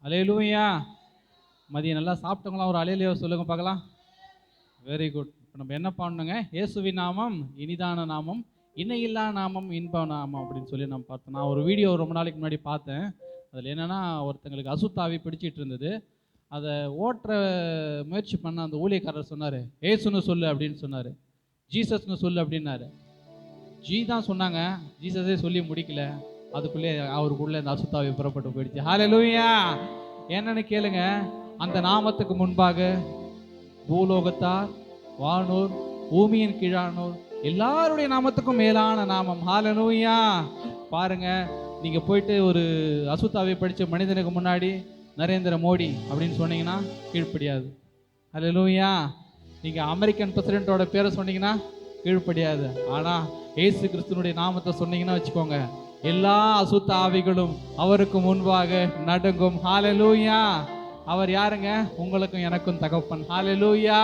அல்லேலூயா. மதியம் நல்லா சாப்பிட்டவங்களாம் ஒரு அல்லேலூயா சொல்லுங்க பார்க்கலாம். Very good. இப்போ நம்ம என்ன பண்ணணுங்க? இயேசுவின் நாமம் இனிதான நாமம், இணையில்லா நாமம், இன்ப நாமம் அப்படின்னு சொல்லி நம்ம பார்த்தோம். நான் ஒரு வீடியோ ரொம்ப நாளைக்கு முன்னாடி பார்த்தேன். அதில் என்னென்னா, ஒருத்தங்களுக்கு அசுத்தாவி பிடிச்சிட்டு இருந்தது. அதை ஓட்டுற முயற்சி பண்ண அந்த ஊழியக்காரர் சொன்னார், ஏசுன்னு சொல்லு அப்படின்னு சொன்னார். ஜீசஸ்னு சொல்லு அப்படின்னாரு. தான் சொன்னாங்க, ஜீசஸே சொல்லி முடிக்கல. அதுக்குள்ளே அவருக்குள்ளே அந்த அசுத்தாவி புறப்பட்டு போயிடுச்சு. ஹல்லேலூயா. என்னன்னு கேளுங்க, அந்த நாமத்துக்கு முன்பாக பூலோகத்தார், வானோர், பூமியின் கீழானோர் எல்லாருடைய நாமத்துக்கும் மேலான நாமம். ஹல்லேலூயா. பாருங்க, நீங்க போயிட்டு ஒரு அசுத்தாவை படிச்ச மனிதனுக்கு முன்னாடி நரேந்திர மோடி அப்படின்னு சொன்னீங்கன்னா கீழ்ப்படியாது. ஹல்லேலூயா. நீங்க அமெரிக்கன் பிரசிடென்ட்டோட பேரை சொன்னீங்கன்னா கீழ்ப்படியாது. ஆனா இயேசு கிறிஸ்துனுடைய நாமத்தை சொன்னீங்கன்னா வச்சுக்கோங்க, எல்லா அசுத்த ஆவிகளும் அவருக்கு முன்பாக நடுங்கும். ஹல்லேலூயா. அவர் யாருங்க? உங்களுக்கும் எனக்கும் தகப்பன். ஹல்லேலூயா.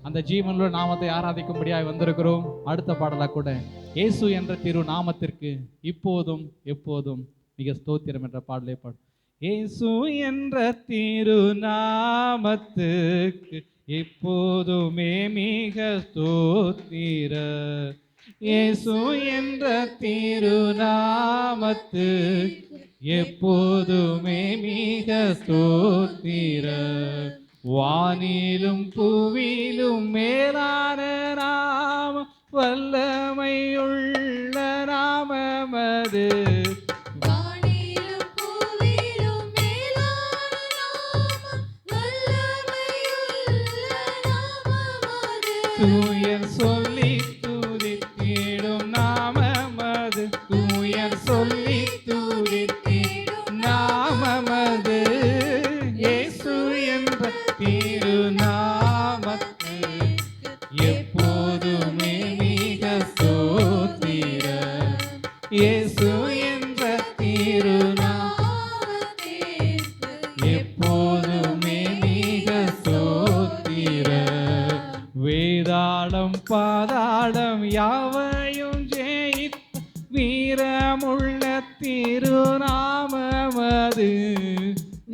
அந்த ஜீவனுள்ள நாமத்தை ஆராதிக்கும்படியாய் வந்திருக்கிறோம். அடுத்த பாடலாக கூட இயேசு என்ற திரு நாமத்திற்கு இப்போதும் எப்போதும் மிக ஸ்தோத்திரம் என்ற பாடலை பாடும். இயேசு என்ற திரு நாமத்துக்கு எப்போதுமே மிக ஸ்தோத்திரம். இயேசு என்ற திருநாமத்துக்கு எப்போதுமே மிக ஸ்தோத்திரம். வானிலும் புவியிலும் மேலான நாமம், வல்லமையுள்ள நாமமது. தூயர் சொல்லி துதித்திடும் நாமமது, தூயர் சொல்லி துதித்திடும் நாமமது. இயேசு என்ற திருநாமத்து எப்போதுமே மிக ஸ்தோத்திரம். இயேசு என்ற திருநாமத்து எப்போதுமே மிக ஸ்தோத்திரம். வேதாளம் பாதாளம் யாவையும் ஜெயித்த வீரமுள்ள திருநாமமது.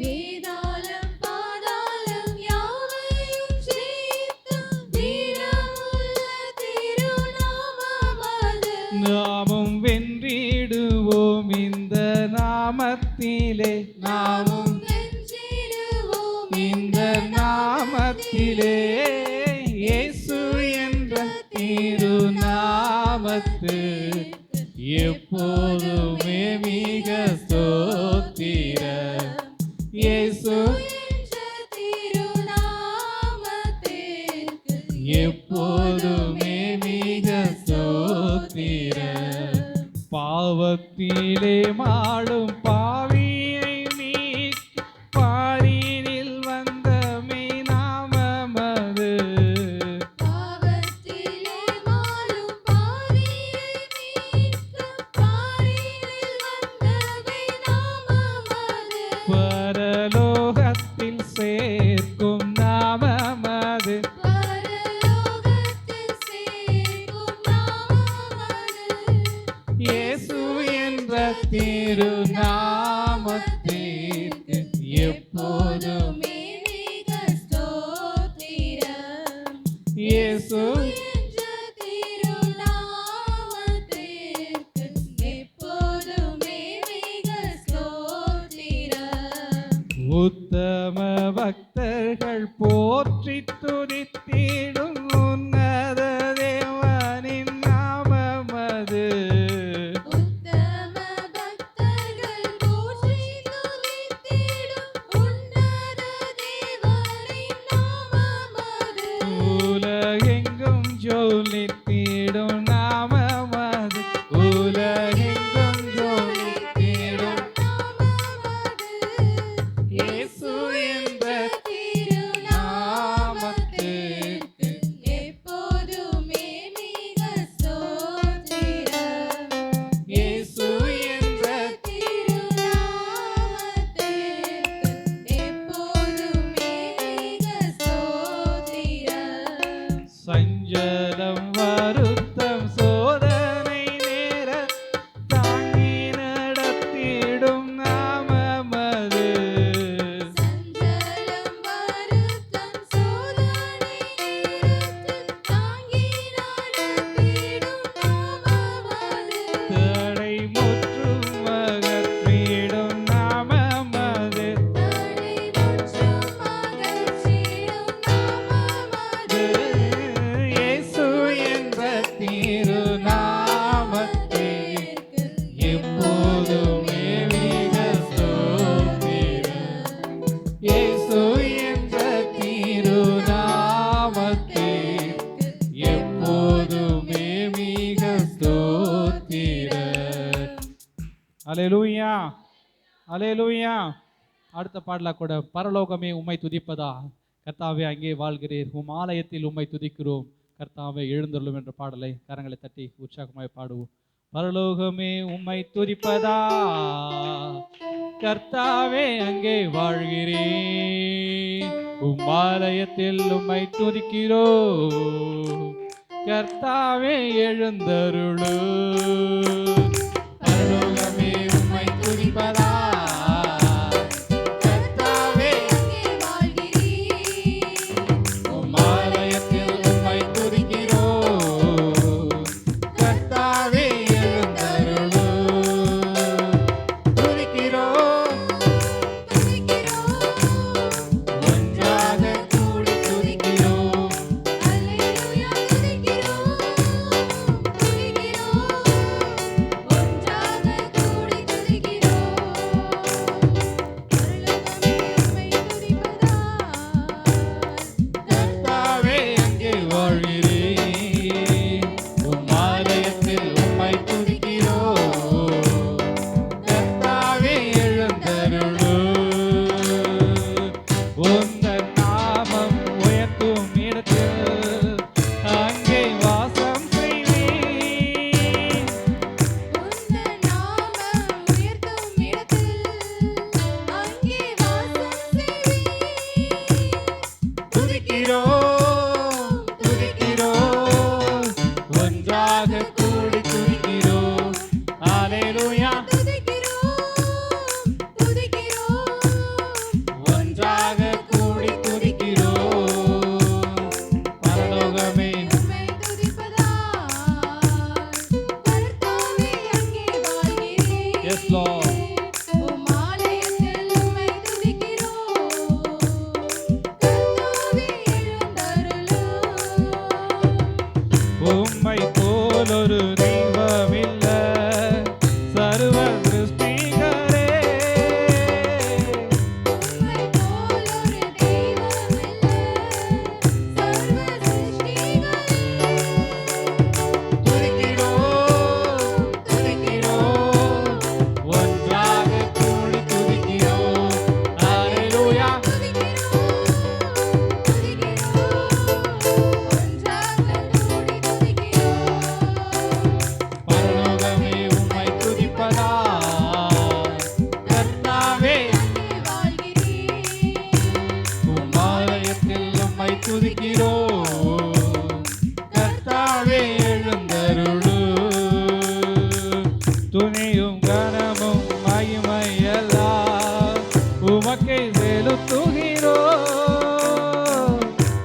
வேதாளம் பாதாளம் யாவையும் ஜெயித்த வீரமுள்ள திருநாமமது. நாமும் வென்றிடுவோம் இந்த நாமத்திலே, நாமும் வென்றிடுவோம் இந்த நாமத்திலே. இயேசு என்ற திருநாமத்து எப்போதுமே மிக ஸ்தோத்திரம். இயேசு என்ற திருநாமத்திற்கு எப்போதுமே மிக ஸ்தோத்திரம். பாவத்திலே மாடும் பாவியை மீட்க பாரினில் வந்த மெய் நாமமது. பாவத்திலே மாளும் பாவியை மீட்க பாரினில் வந்தவை நாமமது. பரலோகத்தில் சேர்க்கும் நாமமது. பரலோகத்தில் சேர்க்கும் நாமமது. இயேசு என்ற திருநாமத்திற்கு எப்போதும் எப்போதுமே மிக ஸ்தோத்திரம். இயேசு என்ற திருநாமத்திற்கு எப்போதுமே மிக ஸ்தோத்திரம். உத்தம பக்தர்கள் போற்றி துதித்திடும் உன்னத தேவனின் நாமமது. உத்தம பக்தர்கள் போற்றி துதித்திடும் உன்னத தேவனின் நாமமது. உலகெங்கும் ஜொலித்திடும் நாமமது. உலகெங்கும் ஜொலித்திடும் நாமமது. இயேசு என்ற திருநாமத்திற்கு அல்லேலூயா. அடுத்த பாடலா கூட பரலோகமே உம்மை துதிப்பதா, கர்த்தாவே அங்கே வாழ்கிறீர், உம் ஆலயத்தில் உம்மை துதிக்கிறோம், கர்த்தாவே எழுந்தருளும் என்ற பாடலை கரங்களை தட்டி உற்சாகமாய் பாடுவோம். பரலோகமே உம்மை துதிப்பதா, கர்த்தாவே அங்கே வாழ்கிறீர், உம் ஆலயத்தில் உம்மை துதிக்கிறோம், கர்த்தாவே எழுந்தருளு. பரலோகமே உம்மை துதிப்பதா, கர்த்தாவே அங்கே வாழ்கிறீர், உம் ஆலயத்தில் உம்மை துதிக்கிறோம், கர்த்தாவே எழுந்தருளு. துதிக்கிறோம் ஒன்றாக கூடி துதிக்கிறோம். அல்லேலூயா துதிக்கிறோம் ஒன்றாக கூடி துதிக்கிறோம். பரலோகமே உம்மை துதிப்பதா, கர்த்தாவே அங்கே வாழ்கிறீர், உம் ஆலயத்தில் உம்மை துதிக்கிறோம், கர்த்தாவே எழுந்தருளு. உந்தன் நாமம் உயர்த்தும் இடத்தில் அங்கே வாசம் செய்வீர். உந்தன் நாமம் உயர்த்தும் இடத்தில் அங்கே வாசம் செய்வீர். துதிக்கிறோம் துதிக்கிறோம் ஒன்றாக கூடி துதிக்கிறோம். அல்லேலூயா. ஒன்றாக கூடி துதிக்கிறோம். பரலோகமே உம்மை துதிப்பதால் கர்த்தாவே அங்கே வாழ்கிறீர். Yes, Lord. உம் ஆலயத்தில் உம்மை துதிக்கிறோம். கர்த்தாவே எழுந்தருளும். உம்மை போல் ஒரு தெய்வமில்ல, சர்வ சிருஷ்டிகரே. உம்மை போல் ஒரு தெய்வமில்லை, சர்வ சிருஷ்டிகரே. துதிக்கிறோம் துதிக்கிறோம் ஒன்றாக கூடி துதிக்கிறோம். அல்லேலூயா. பரலோகமே உம்மை துதிப்பதா, கர்த்தாவே உம் ஆலயத்தில் உம்மை துதிக்கிறோம், கர்த்தாவே எழுந்தருளு. துணியும் கனமும் மகிமை எல்லாம் உமக்கை செலுத்துகிறோம்.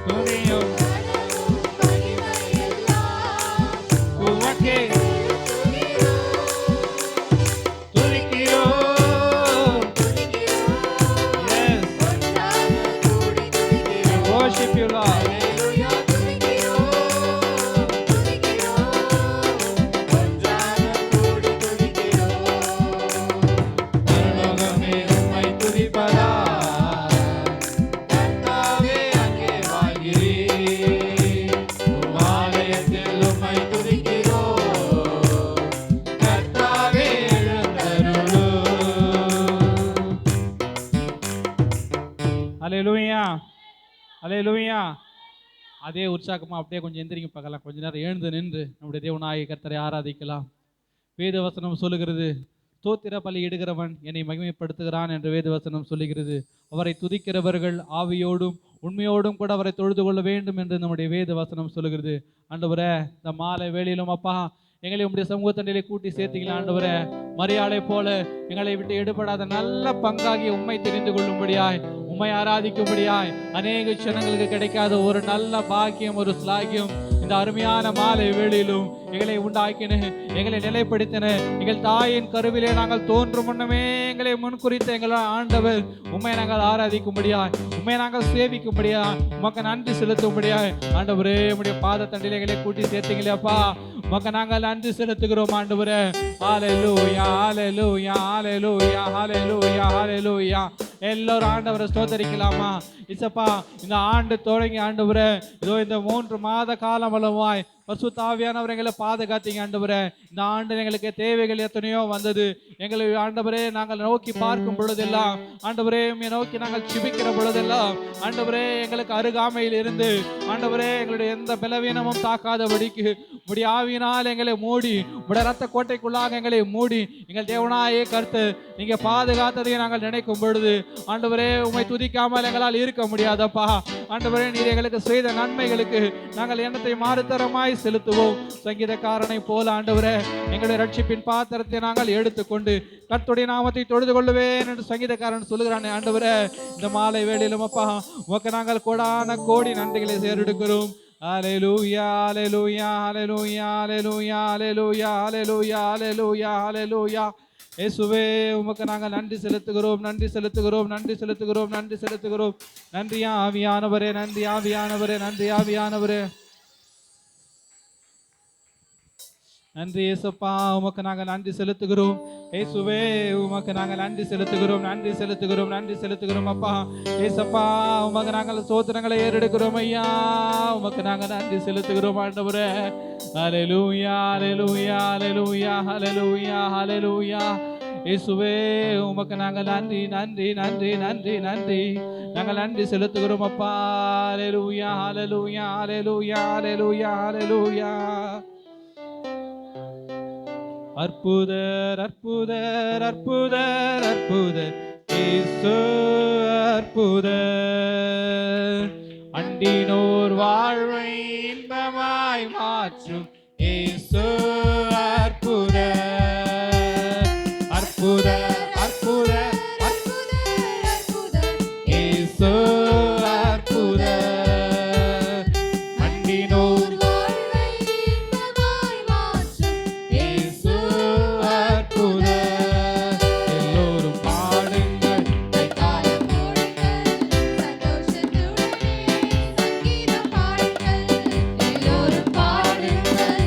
துணியும் உமக்கே துதிக்கிறோம். Yes, we worship you, Lord. பரலோகமே உம்மை துதிப்பதா, கர்த்தாவே அங்கே வாழ்கிறீர், உம் ஆலயத்தில் உம்மை துதிக்கிறோம், கர்த்தாவே எழுந்தருளு. அல்லேலூயா அல்லேலூயா. அதே உற்சாகமா அப்படியே கொஞ்சம் எந்திரிங்க பார்க்கலாம். கொஞ்ச நேரம் எழுந்து நின்று நம்முடைய தேவனாகிய கர்த்தரை ஆராதிக்கலாம். வேதவசனம் சொல்லுகிறது, ஸ்தோத்திர பலி இடுகிறவன் என்னை மகிமைப்படுத்துகிறான் என்று வேதவசனம் சொல்லுகிறது. அவரை துதிக்கிறவர்கள் ஆவியோடும் உண்மையோடும் கூட அவரை தொழுது கொள்ள வேண்டும் என்று நம்முடைய வேதவசனம் சொல்லுகிறது. ஆண்டவரே, இந்த மாலை வேளையிலும் அப்பா எங்களை உம்முடைய சமூகத்தண்டையிலே கூட்டி சேர்த்தீங்களா ஆண்டவரே. மரியாதை போல எங்களை விட்டு எடுபடாத நல்ல பங்காகி உம்மை தெரிந்து கொள்ளும்படியாய், உம்மை ஆராதிக்கும்படியாய் அநேக ஜனங்களுக்கு கிடைக்காத ஒரு நல்ல பாக்கியம், ஒரு ஸ்லாகியம் இந்த அருமையான மாலை வேளையிலும் எங்களை உண்டாக்கின, எங்களை நிலைப்படுத்தின, எங்கள் தாயின் கருவிலே நாங்கள் தோன்றும் முன்னமே எங்களை முன்குறித்த எங்கள் ஆண்டவர் உம்மை நாங்கள் ஆராதிக்கும்படியாய், உம்மை நாங்கள் சேவிக்கும்படியாய், உமக்கு நன்றி செலுத்தும்படியாய் ஆண்டவரே உம்முடைய பாதத்தண்டிலே எங்களை கூட்டி சேர்த்தீங்களேப்பா. உமக்கு நாங்கள் நன்றி செலுத்துகிறோம் ஆண்டவரே. ஹல்லேலூயா ஹல்லேலூயா ஹல்லேலூயா ஹல்லேலூயா ஹல்லேலூயா. எல்லாரும் ஆண்டவரை ஸ்தோத்தரிக்கலாமா? இசப்பா, இந்த ஆண்டு தொடங்கி ஆண்டவரே இதோ இந்த 3 மாத காலம் அளவாய் பரிசுத்த ஆவியானவர் எங்களை பாதுகாத்தீங்க ஆண்டவரே. இந்த ஆண்டு எங்களுக்கு தேவைகள் எத்தனையோ வந்தது. எங்களை ஆண்டவரே நாங்கள் நோக்கி பார்க்கும் பொழுதெல்லாம், ஆண்டவரே உம்மை நோக்கி நாங்கள் ஜெபிக்கிற பொழுதெல்லாம், ஆண்டவரே எங்களுக்கு அருகாமையில் இருந்து ஆண்டவரே எங்களுடைய எந்த பலவீனமும் தாக்காதபடிக்கு உம்முடைய ஆவியினால் எங்களை மூடி, உம்முடைய ரத்த கோட்டைக்குள்ளாக எங்களை மூடி, எங்கள் தேவனாயே கர்த்தர் நீங்க பாதுகாத்ததை நாங்கள் நினைக்கும் பொழுது ஆண்டவரே உம்மை துதிக்காமல் எங்களால் இருக்க முடியாதப்பா. ஆண்டவரே நீர் எங்களுக்கு செய்த நன்மைகளுக்கு நாங்கள் எண்ணத்தை மாறுதரமாய் செலுத்துவோம். சங்கீதக்காரனை போல ஆண்டவரே எங்களுடைய ரட்சிப்பின் பாத்திரத்தை நாங்கள் எடுத்துக்கொண்டு கர்த்தருடைய நாமத்தை தொழுது கொள்ளுவேன் என்று சங்கீதக்காரன் சொல்லுகிறானே ஆண்டவரே, இந்த மாலை வேளையிலும் அப்பா உமக்கு நாங்கள் கோடான கோடி நன்றிகளை சேரெடுக்கிறோம். ஹல்லேலூயா ஹல்லேலூயா ஹல்லேலூயா ஹல்லேலூயா ஹல்லேலூயா ஹல்லேலூயா ஹல்லேலூயா ஹல்லேலூயா. இயேசுவே உமக்கு நாங்கள் நன்றி செலுத்துகிறோம், நன்றி செலுத்துகிறோம், நன்றி செலுத்துகிறோம், நன்றி செலுத்துகிறோம். நன்றி ஆவியானவரே, நன்றி ஆவியானவரே, நன்றி ஆவியானவரே. நன்றி இயேசுப்பா, உமக்கு நாங்கள் நன்றி செலுத்துகிறோம். இயேசுவே உமக்கு நாங்கள் நன்றி செலுத்துகிறோம், நன்றி செலுத்துகிறோம், நன்றி செலுத்துகிறோம் அப்பா. இயேசப்பா உமக்கு நாங்கள் சோத்திரங்களை ஏறெடுக்கிறோம் ஐயா. உமக்கு நாங்கள் நன்றி செலுத்துகிறோம் ஆண்டவரே. ஹல்லேலூயா ஹல்லேலூயா ஹல்லேலூயா ஹல்லேலூயா ஹல்லேலூயா. இயேசுவே உமக்கு நாங்கள் நன்றி நன்றி நன்றி நன்றி நன்றி நாங்கள் நன்றி செலுத்துகிறோம் அப்பா. ஹல்லேலூயா ஹல்லேலூயா ஹல்லேலூயா ஹல்லேலூயா ஹல்லேலூயா. அற்புதர் அற்புதர் அற்புதர் அற்புதர் இயேசு அற்புதர். அண்டினோர் வாழ்வை இன்பமாய் மாற்றும் இயேசு அற்புதர். அற்புதர் அற்புதர் இயேசு அற்புதர். அண்டினோர் சந்தோஷத்துடனே சங்கீதம் பாடுங்கள், எல்லோரும் பாடுங்கள்,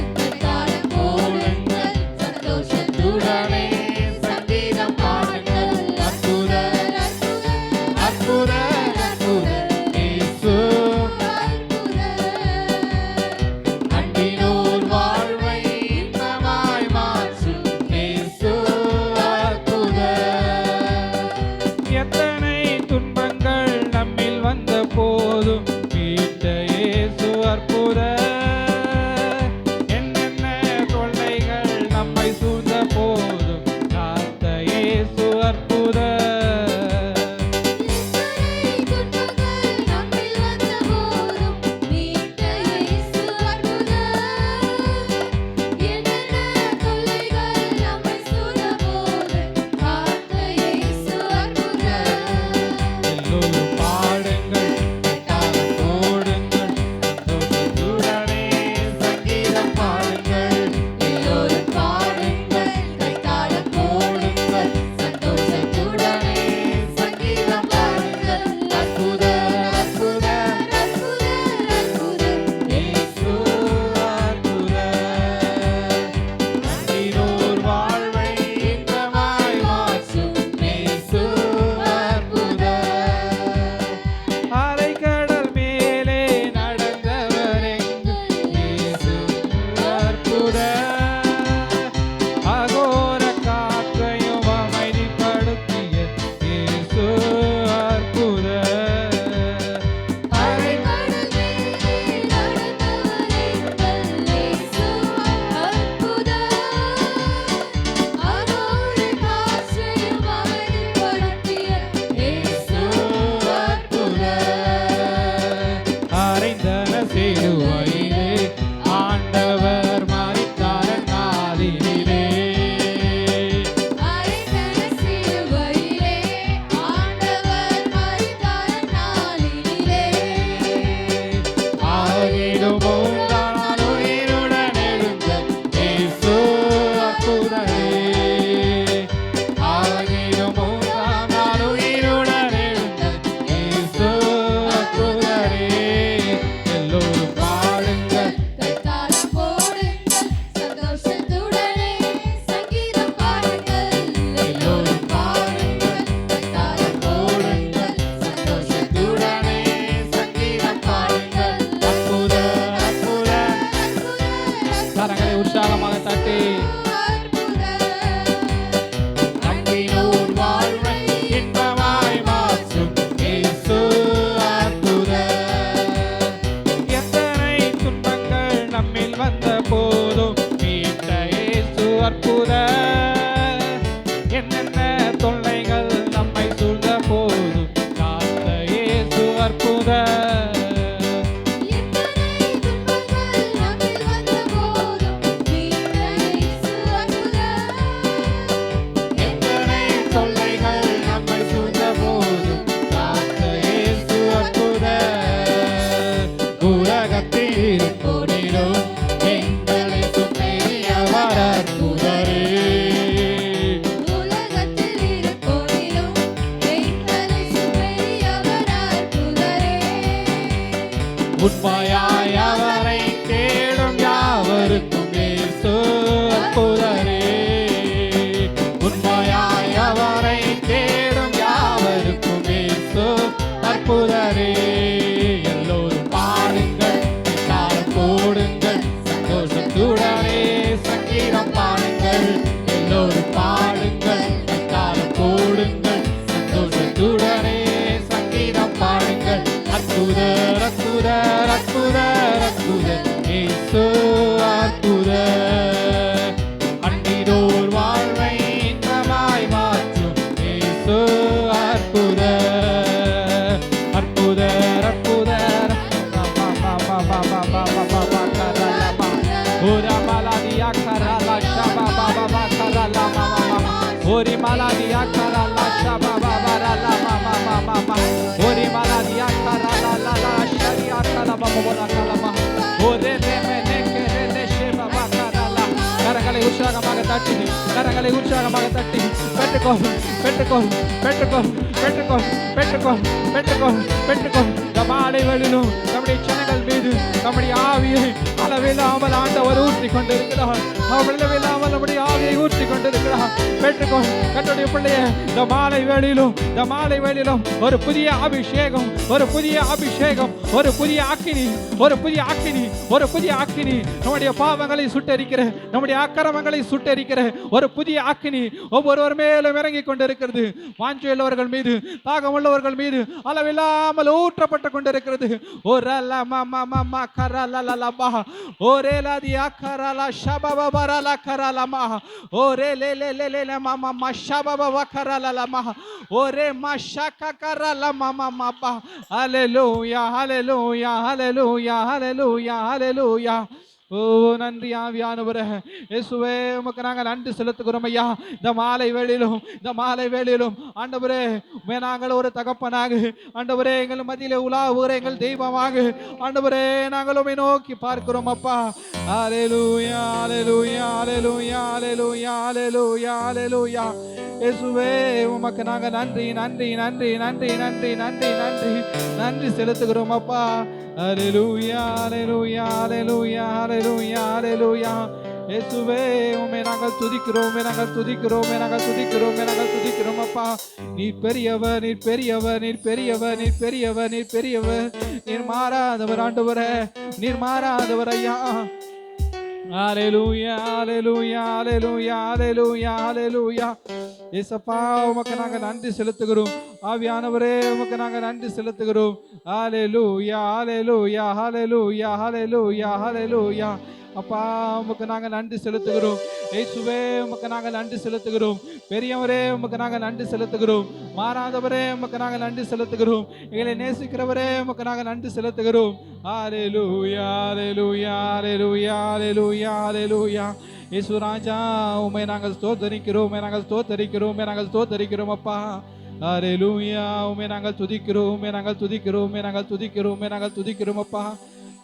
உண்மையாய் அவரை தேடும் யாவருக்கும் இயேசு அற்புதரே. உண்மையாய் அவரை தேடும் யாவருக்கும் இயேசு அற்புதரே. எல்லோரும் பாடுங்கள், எல்லாரும் போடுங்கள், சந்தோஷத்துடனே சங்கீதம் பாடுங்கள். எல்லோரும் பாடுங்கள், எல்லாரும் போடுங்கள், சந்தோஷத்துடனே சங்கீதம் பாடுங்கள். அற்புதர் அற்புதர் அற்புதர் அற்புதர் இயேசு அற்புதர். அன்னிதோர் வாழ்வை இன்பமாய் மாற்றும் இயேசு அற்புதர். அற்புதர் அற்புதர் ஓரா மலாதியா கரலா ஷபா பாபா கரலா மாமா ஓரி மலாதியா கரலா ஷபா பாபா ரலா மாமா மாமா ஓரி மலாதியா கரலா லலா ஷரியா கரலா பாபா கரலா ஓரே ரெமெனே கெரலே ஷபா கரலா. கரங்களை உற்சாகமாக தட்டி, கரங்களை உற்சாகமாக தட்டி பெற்றுக்கொள் பெற்றுக்கொள் பெற்றுக்கொள் பெற்றுக்கொள் பெற்றுக்கொள் பெற்றுக்கொள் பெற்றுக்கொள். மாலை வேளையிலும் நம்முடைய ஜனங்கள் மீது நம்முடைய ஆவியை அளவில்லாமல் ஆண்டவர் ஊற்றி கொண்டிருக்கிறார். அளவில்லாமல் நம்முடைய ஆவியை ஊற்றி கொண்டிருக்கிறார். பெற்றுக்கொள் கர்த்தருடைய பிள்ளையே. இந்த மாலை வேளையிலும் ஒரு புதிய அபிஷேகம், ஒரு புதிய அபிஷேகம், ஒரு புதிய அக்கினி, ஒரு புதிய அக்கினி, ஒரு புதிய அக்கினி. நம்முடைய பாவங்களை சுட்டெரிக்கிற, நம்முடைய அக்கிரமங்களை சுட்டெரிக்கிற ஒரு புதிய அக்கினி ஒவ்வொருவர் மேலும் இறங்கி கொண்டிருக்கிறது. வாஞ்சையுள்ளவர்கள் மீது, தாகம் உள்ளவர்கள் மீது அளவில்லாமல் ஊற்றப்பட்டு கொண்டிருக்கிறது. ஓரலா மாமா மாமா கரலலலபா ஓரேலாதியா கரலா ஷபபபரலா கரலமா ஓரே லே லே லே லே மாமா மா ஷபபப கரலலமா ஓரே மா ஷக கரல மாமா மாபா. ஹalleluya ஹalleluya ஹalleluya ஹalleluya ஹalleluya. ஓ நன்றி ஆவியானவரே. இயேசுவே உமக்கு நாங்கள் நன்றி செலுத்துகிறோம் ஐயா. இந்த மாலை வேளையிலும் ஆண்டவரே நாங்கள் ஒரு தகப்பனாக, ஆண்டவரே எங்கள் மத்தியிலே உலாவுகிற எங்கள் தெய்வமாக ஆண்டவரே நாங்கள் உம்மை நோக்கி பார்க்கிறோம் அப்பா. ஹalleluya ஹalleluya ஹalleluya ஹalleluya ஹalleluya ஹalleluya. இயேசுவே உமக்கு நாங்கள் நன்றி நன்றி நன்றி நன்றி நன்றி நன்றி நன்றி நன்றி செலுத்துகிறோம் அப்பா. ஹalleluya ஹalleluya ஹalleluya ஹalleluya ஹalleluya. இயேசுவே உம்மை நாங்கள் துதிக்கிறோம், நாங்கள் துதிக்கிறோம், நாங்கள் துதிக்கிறோம், நாங்கள் துதிக்கிறோம் அப்பா. நீர் பெரியவர், நீர் பெரியவர், நீர் பெரியவர், நீர் பெரியவர், நீர் பெரியவர், நீர் மாறாதவர் ஆண்டவரே, நீர் மாறாதவர் ஐயா. ஹalleluya ஹalleluya ஹalleluya ஹalleluya ஹalleluya. இயேசப்பா உமக்கு நாங்கள் நன்றி செலுத்துகிறோம். ஆவியானவரே உமக்கு நாங்கள் நன்றி செலுத்துகிறோம். ஹalleluya ஹalleluya ஹalleluya ஹalleluya ஹalleluya. அப்பா உமக்கு நாங்கள் நன்றி செலுத்துகிறோம். இயேசுவே உமக்கு நாங்கள் நன்றி செலுத்துகிறோம். பெரியவரே உமக்கு நாங்கள் நன்றி செலுத்துகிறோம். மாறாதவரே உமக்கு நாங்கள் நன்றி செலுத்துகிறோம். எங்களை நேசிக்கிறவரே உமக்கு நாங்கள் நன்றி செலுத்துகிறோம். ஹalleluya ஹalleluya ஹalleluya ஹalleluya ஹalleluya. இயேசு ராஜா உம்மை நாங்கள் ஸ்தோத்தரிக்கிறோம், நாங்கள் ஸ்தோத்தரிக்கிறோம், நாங்கள் ஸ்தோத்தரிக்கிறோம் அப்பா. ஹalleluya உம்மை நாங்கள் துதிக்கிறோம், நாங்கள் துதிக்கிறோம், நாங்கள் துதிக்கிறோம், நாங்கள் துதிக்கிறோம் அப்பா.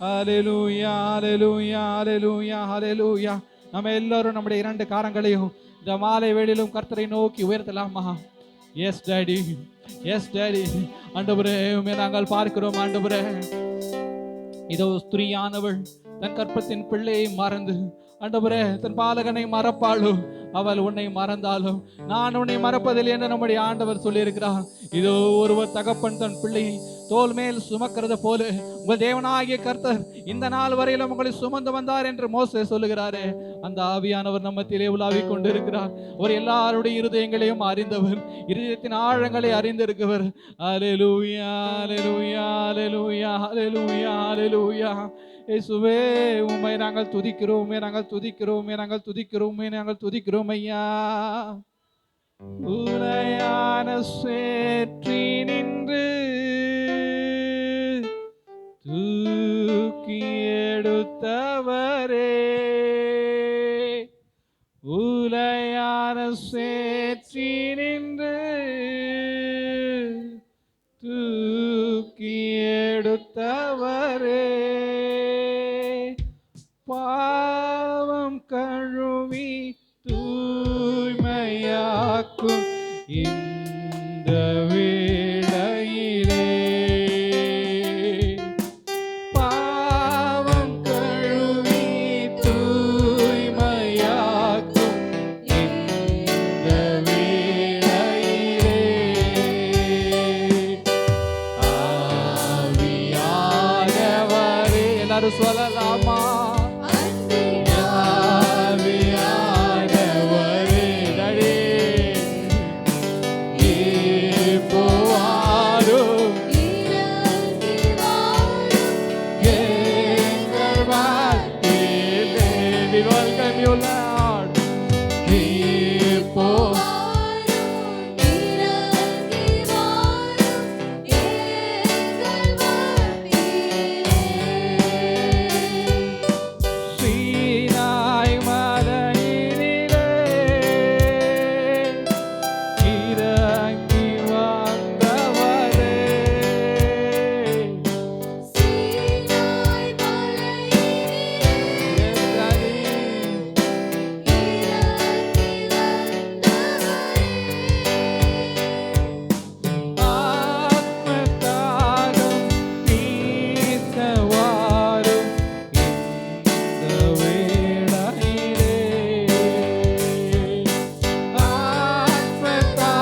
ஹalleluya ஹalleluya ஹalleluya ஹalleluya. நம்ம எல்லாரும் நம்முடைய இரண்டு காரங்களையும் இந்த மாலை வேளையிலும் கர்த்தரை நோக்கி உயர்த்தலாமா? Yes daddy, yes daddy. ஆண்டவரே உம்மை நாங்கள் பார்க்கிறோம் ஆண்டவரே. இதோ ஸ்திரீயானவள் தன் கற்பத்தின் பிள்ளையை மறந்து ஆண்டவரே தன் பாலகனை மறப்பாளும், அவள் உன்னை மறந்தாலும் நான் உன்னை மறப்பதில்லை என்று நம்முடைய ஆண்டவர் சொல்லியிருக்கிறார். இதோ ஒருவர் தகப்பன் தன் பிள்ளையை தோல் மேல் சுமக்கிறது போல உங்கள் தேவனாகிய கர்த்தர் இந்த நாள் வரையிலும் உங்களை சுமந்து வந்தார் என்று மோசே சொல்லுகிறாரே. அந்த ஆவியானவர் நம்மத்திலே உலாவிக் கொண்டிருக்கிறார். அவர் எல்லாருடைய இருதயங்களையும் அறிந்தவர், இருதயத்தின் ஆழங்களை அறிந்திருக்கிறவர். ஹalleluya ஹalleluya ஹalleluya ஹalleluya ஹalleluya. இயேசுவே உம்மை நாங்கள் துதிக்கிறோம், நாங்கள் துதிக்கிறோம், நாங்கள் துதிக்கிறோம், நாங்கள் துதிக்கிறோம் ஐயா. உலையான சேற்றி நின்று தூக்கி எடுத்தவரே, உலையான சேற்றி நின்று தூக்கி எடுத்தவரே, பாவம் கழுவி தூய்மையாக்கும் இந்த வேளையிலே சேர்ந்து சொல்லலாமா? அன்பின் ஆவியானவரே, நடி இப்போ வாரும் இறங்கி வாரும் எங்கள் மத்தியிலே. We welcome you, Lord. இப்போ வாரும் இறங்கி வாரும் எங்கள் மத்தியிலே. சீனாய் மலையினிலே இறங்கி வந்தவரே, சீனாய் மலையினிலே இறங்கி வந்தவரே. ஆத்மதாகம் தீர்க்க வாரும் இந்த வேளையிலே. ஆத்மதாகம்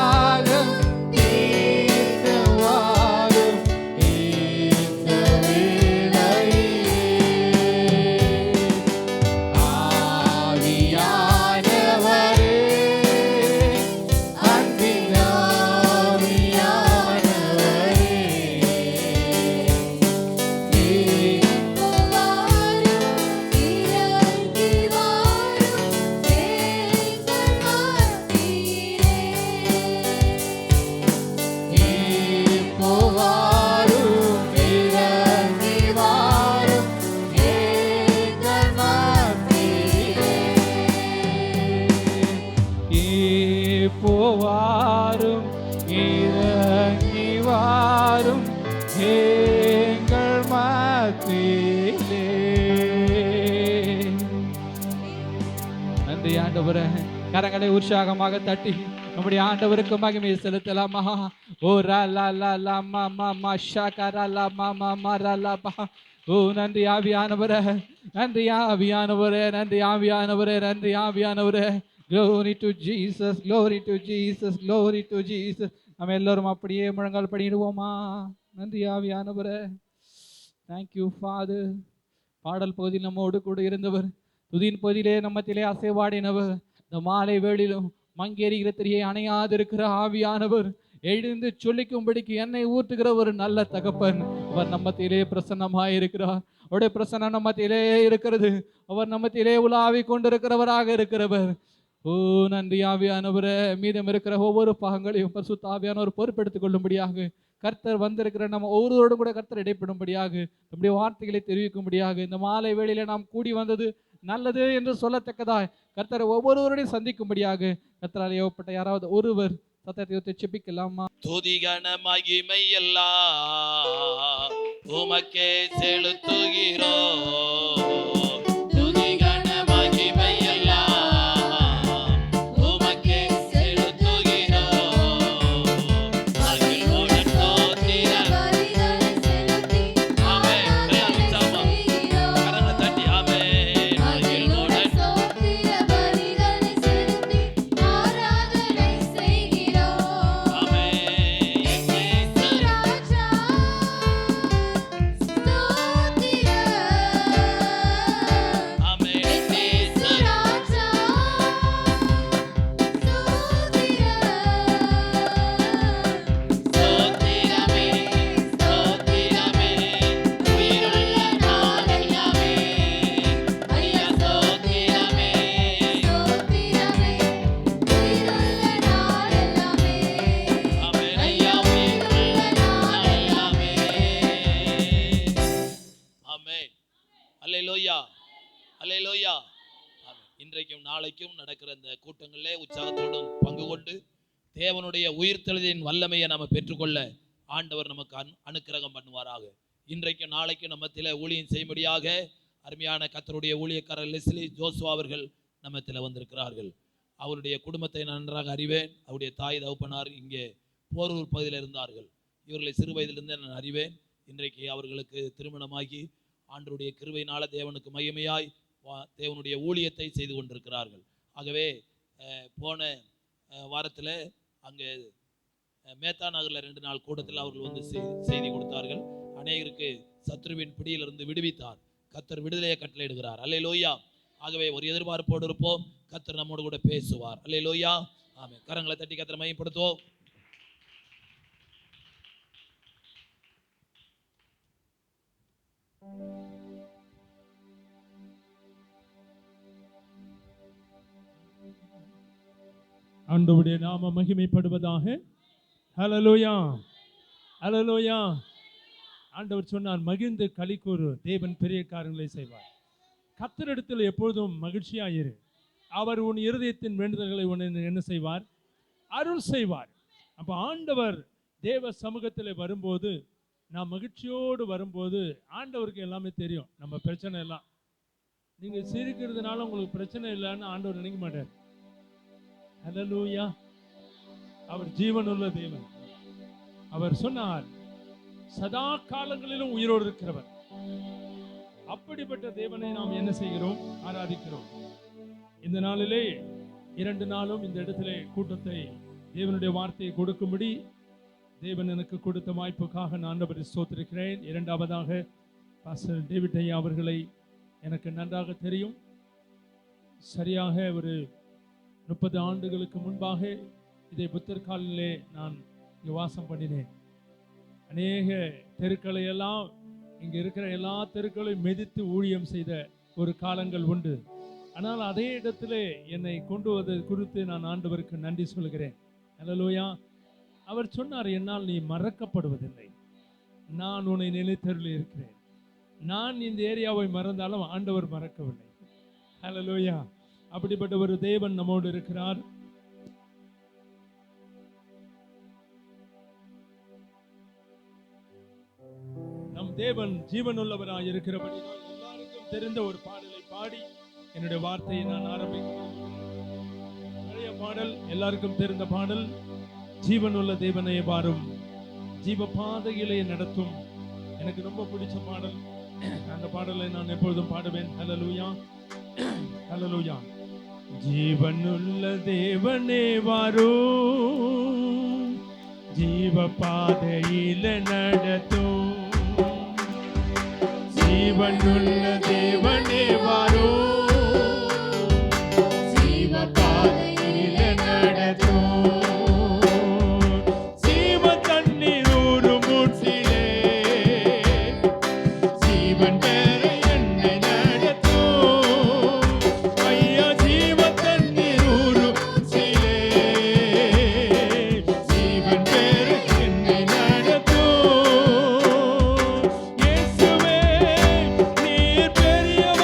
தீர்க்க வாரும் இந்த வேளையிலே. ஆவியானவரே, அன்பின் ஆவியானவரே, இப்போ வாரும் இறங்கி வாரும் எங்கள் மத்தியிலே. இப்போ வாரும் இறங்கி வாரும் எங்கள் மத்தியிலே. இப்போ வாரும் இறங்கி வாரும் எங்கள் மத்தியிலே. நன்றி ஆண்டவரே. கரங்களை உற்சாகமாக தட்டி நம்முடைய ஆண்டவருக்கு மகிமையை செலுத்தலாமா? ஓ ரலா லா மா ஷகரா லா மா ரலா பா. ஓ நன்றி ஆவியானவரே, நன்றி ஆவியானவரே, நன்றி ஆவியானவரே, நன்றி ஆவியானவரே. Glory to Jesus, glory to Jesus, glory to Jesus. நம்ம எல்லோரும் அப்படியே முழங்கால் படிடுவோமா? நன்றி ஆவியானவரே. Thank you father. பாடல் பகுதியில் நம்மோடு கூட இருந்தவர், துதியின் பகுதியிலே நம்மத்திலே அசைவாடினவர், இந்த மாலை வேளையிலும் மங்கேறுகிற திரியை அணையாதிருக்கிற ஆவியானவர், எழுந்து சொல்லிக்கும்படிக்கு எண்ணெய் ஊற்றுகிற ஒரு நல்ல தகப்பன் அவர் நம்மத்திலே பிரசன்னமாய் இருக்கிறார். அவருடைய பிரசன்னம் நம்மத்திலே இருக்கிறது. அவர் நம்மத்திலே உலாவி கொண்டிருக்கிறவராக இருக்கிறவர். ஓ நன்றி ஆவியானவரே. மீதம் இருக்கிற ஒவ்வொரு பாகங்களையும் பரிசுத்த ஆவியானவர் பொறுப்பெடுத்துக் கொள்ளும்படியாக, கர்த்தர் வந்திருக்கிற நம்ம ஒவ்வொருவரோடு கூட கர்த்தர் இடைப்படும்படியாக, நம்முடைய வார்த்தைகளை தெரிவிக்கும்படியாக, இந்த மாலை வேளையில நாம் கூடி வந்தது நல்லது என்று சொல்லத்தக்கதாய் கர்த்தரை ஒவ்வொருவரையும் சந்திக்கும்படியாக கர்த்தரால் ஏவப்பட்ட யாராவது ஒருவர் சத்தத்தை ஒத்து செபிக்கலாமா? துதிகன மகிமை எல்லாம் உமக்கே செலுத்துகிறோம். துதிகன மகிமை எல்லாம் உமக்கே செலுத்துகிறோம். மகிழ்வுடன் ஸ்தோத்திரம். பலிகளை செலுத்தி ஆமென். எல்லாரும் உற்சாகமா செய்கிறோம். கரங்களை தட்டி ஆமென். மகிழ்வுடன் ஸ்தோத்திர பலிகளை செலுத்தி ஆராதனை செய்கிறோம். ஆமென். இயேசு ராஜா ஸ்தோத்திரம். ஆமென். இயேசு ராஜா ஸ்தோத்திரம். ஸ்தோத்திரமே ஸ்தோத்திரமே உயிருள்ள நாளெல்லாமே ஐயா ஸ்தோத்திரமே ஸ்தோத்திரமே உயிருள்ள நாளெல்லாமே. ஆமென் ஐயா உயிருள்ள நாளெல்லாமே ஆமென். அல்லேலூயா அல்லேலூயா. ஆமென். இன்றைக்கும் நாளைக்கும் நடக்கிற இந்த கூட்டங்களிலே உற்சாகத்தோடும் பங்கு கொண்டு தேவனுடைய உயிர்த்தெழுதலின் வல்லமையை நம்ம பெற்றுக்கொள்ள ஆண்டவர் நமக்கு அனுக்கிரகம் பண்ணுவாராக. இன்றைக்கும் நாளைக்கும் நம்மத்திலே ஊழியம் செய்யும்படியாக அருமையான கர்த்தருடைய ஊழியக்காரர் லெஸ்லி ஜோசுவா அவர்கள் நம்மத்திலே வந்திருக்கிறார்கள். அவருடைய குடும்பத்தை நான் நன்றாக அறிவேன். அவருடைய தாய் தகப்பனார் இங்கே போரூர் பகுதியில் இருந்தார்கள். இவர்களை சிறு வயதிலிருந்தே நான் அறிவேன். இன்றைக்கு அவர்களுக்கு திருமணமாகி ஆண்டவருடைய கிருபையினால தேவனுக்கு மகிமையாய் தேவனுடைய ஊழியத்தை செய்து கொண்டிருக்கிறார்கள். ஆகவே போன வாரத்தில் அங்கே மேத்தா நகரில் 2 நாள் கூட்டத்தில் அவர்கள் வந்து செய்தி கொடுத்தார்கள். அநேகருக்கு சத்ருவின் பிடியிலிருந்து விடுவித்தார். கர்த்தர் விடுதலையை கட்டளையிடுகிறார். அல்லேலூயா. ஆகவே ஒரு எதிர்பார்ப்போடு இருப்போம். கர்த்தர் நம்மோடு கூட பேசுவார். அல்லேலூயா. ஆமென். கரங்களை தட்டி கர்த்தரை மகிமைப்படுத்துவோம். ஆண்டவருடைய நாம மகிமைப்படுவதாக. ஹல்லேலூயா, ஹல்லேலூயா. ஆண்டவர் சொன்னார், மகிழ்ந்து களிக்கூறு, தேவன் பெரிய காரியங்களை செய்வார். கர்த்தரிடத்தில் எப்பொழுதும் மகிழ்ச்சியாயிரு. அவர் உன் இருதயத்தின் வேண்டுதல்களை உன்னை என்ன செய்வார்? அருள் செய்வார். அப்போ ஆண்டவர் தேவ சமூகத்தில் வரும்போது, நான் மகிழ்ச்சியோடு வரும்போது, ஆண்டவருக்கு எல்லாமே தெரியும். நம்ம பிரச்சனை எல்லாம் நீங்கள் சிரிக்கிறதுனால உங்களுக்கு பிரச்சனை இல்லைன்னு ஆண்டவர் நினைக்க மாட்டார். ஹல்லேலூயா. அவர் ஜீவனுள்ள தேவன். அவர் சொன்னார், சதா காலங்களிலும் உயிரோடு இருக்கிறவர். அப்படிப்பட்ட தேவனை நாம் என்ன செய்கிறோம்? ஆராதிக்கிறோம். இந்த நாளிலே 2 நாளும் இந்த இடத்திலே கூட்டத்தை தேவனுடைய வார்த்தையை கொடுக்கும்படி தேவன் எனக்கு கொடுத்த வாய்ப்புக்காக நான் ஆண்டவரை ஸ்தோத்திரிக்கிறேன். இரண்டாவதாக பாஸ்டர் டேவிட் ஐயா அவர்களை எனக்கு நன்றாக தெரியும். சரியாக ஒரு 30 ஆண்டுகளுக்கு முன்பாக இதே புத்தர் காலிலே நான் இங்கே வாசம் பண்ணினேன். அநேக தெருக்களை எல்லாம், இங்கே இருக்கிற எல்லா தெருக்களையும் மிதித்து ஊழியம் செய்த ஒரு காலங்கள் உண்டு. ஆனால் அதே இடத்திலே என்னை கொண்டு வந்தது குறித்து நான் ஆண்டவருக்கு நன்றி சொல்கிறேன். ஹல்லேலூயா. அவர் சொன்னார், என்னால் நீ மறக்கப்படுவதில்லை, நான் உன்னை நினைத்தருளி இருக்கிறேன். நான் இந்த ஏரியாவை மறந்தாலும் ஆண்டவர் மறக்கவில்லை. ஹல்லேலூயா. அப்படிப்பட்ட ஒரு தேவன் நம்மோடு இருக்கிறார். நம் தேவன் ஜீவனுள்ளவராய் இருக்கிறபடி எல்லாருக்கும் தெரிந்த ஒரு பாடலை பாடி என்னுடைய வார்த்தையை நான் ஆரம்பிக்கிறேன். பழைய பாடல், எல்லாருக்கும் தெரிந்த பாடல். ஜீவனுள்ள தேவனை வாரும், ஜீவ பாதையிலே நடத்தும். எனக்கு ரொம்ப பிடிச்ச பாடல். அந்த பாடலை நான் எப்பொழுதும் பாடுவேன். ஹல்லேலூயா, ஹல்லேலூயா. ஜீவனுள்ள தேவனே வாரும், ஜீவ பாதையில நடத்தும். ஜீவனுள்ள தேவனே வாரும், ஜீவ பாதையில நடத்தும். ஜீவ தண்ணீர் ஊறும் ஊற்றிலே, ஜீவன் பெற என்னை நடத்தும். ஐயா, ஜீவ தண்ணீர் ஊறும் ஊற்றிலே, ஜீவன் பெற என்னை நடத்தும். இயேசுவே, நீர் பெரியவர்.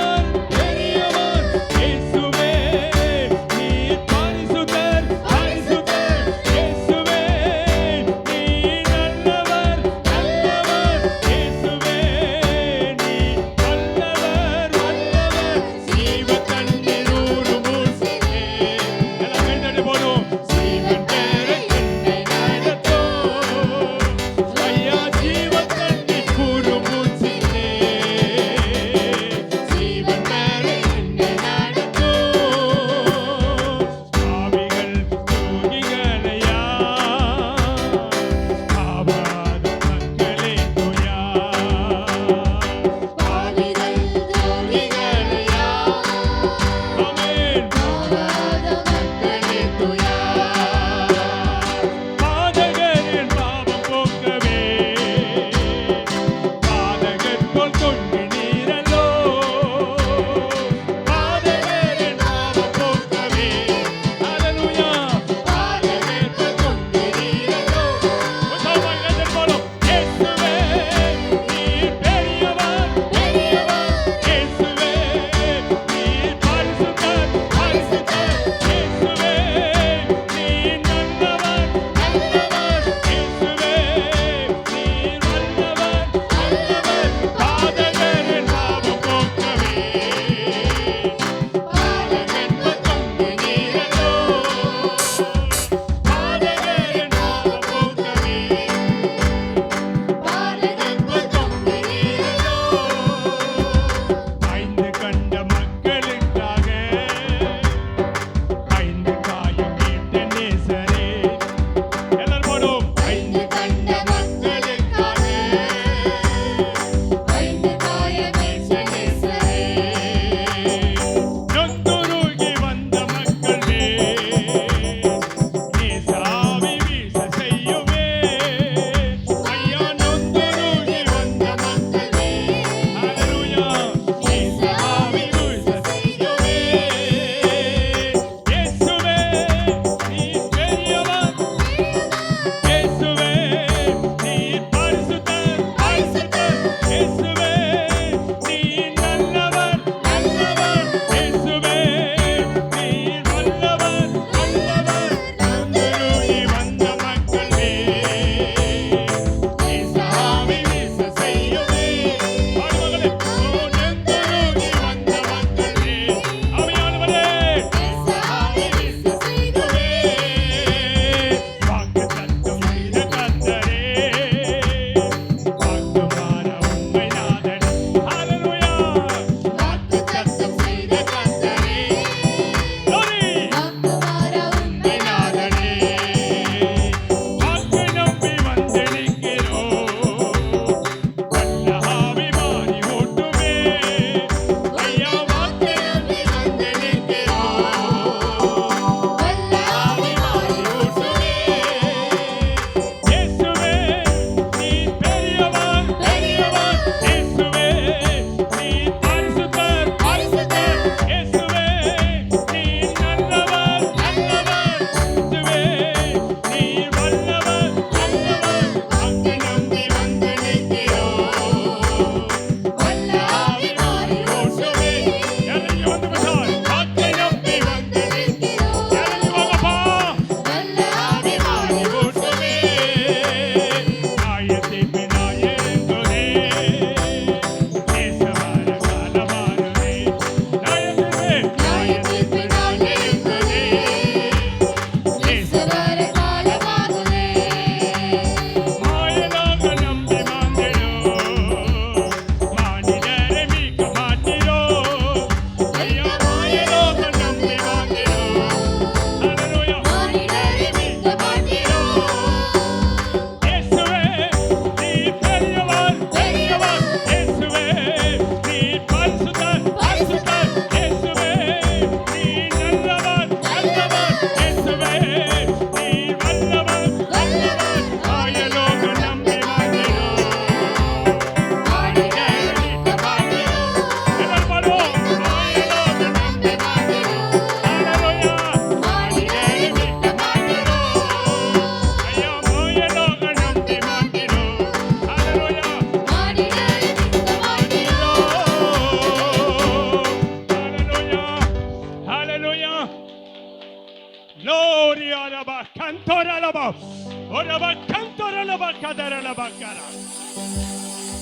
Shikadaralabakara.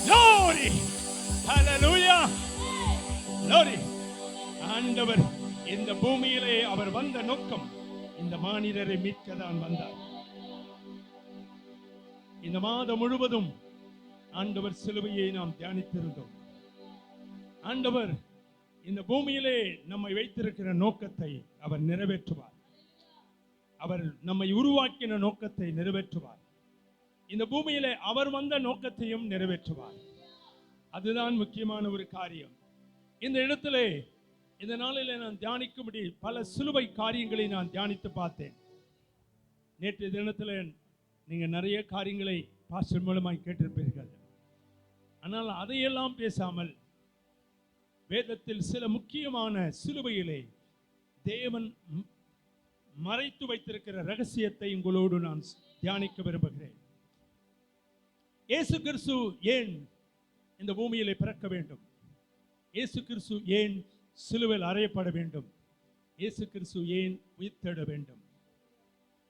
Glory. Hallelujah. Glory. ஆண்டவர் இந்த பூமியிலே அவர் வந்த நோக்கம் இந்த மானிடரை மீட்க தான் வந்தார். இந்த மாதம் முழுவதும் ஆண்டவர் சிலுவையை நாம் தியானித்திருந்தோம். ஆண்டவர் இந்த பூமியிலே நம்மை வைத்திருக்கிற நோக்கத்தை அவர் நிறைவேற்றுவார். அவர் நம்மை உருவாக்கின நோக்கத்தை நிறைவேற்றுவார். இந்த பூமியிலே அவர் வந்த நோக்கத்தையும் நிறைவேற்றுவார். அதுதான் முக்கியமான ஒரு காரியம். இந்த இடத்திலே இந்த நாளிலே நான் தியானிக்கும்படி பல சிலுவை காரியங்களை நான் தியானித்து பார்த்தேன். நேற்றைய தினத்தில் நீங்க நிறைய காரியங்களை பாஸ்டர் மூலமாய் கேட்டிருப்பீர்கள். ஆனால் அதையெல்லாம் பேசாமல் வேதத்தில் சில முக்கியமான சிலுவையிலே தேவன் மறைத்து வைத்திருக்கிற ரகசியத்தை உங்களோடு நான் தியானிக்க விரும்புகிறேன். இயேசு கிறிஸ்து ஏன் இந்த பூமியிலே பிறக்க வேண்டும்? இயேசு கிறிஸ்து ஏன் சிலுவையில் அறையப்பட வேண்டும்? இயேசு கிறிஸ்து ஏன் உயிர்த்தெழ வேண்டும்?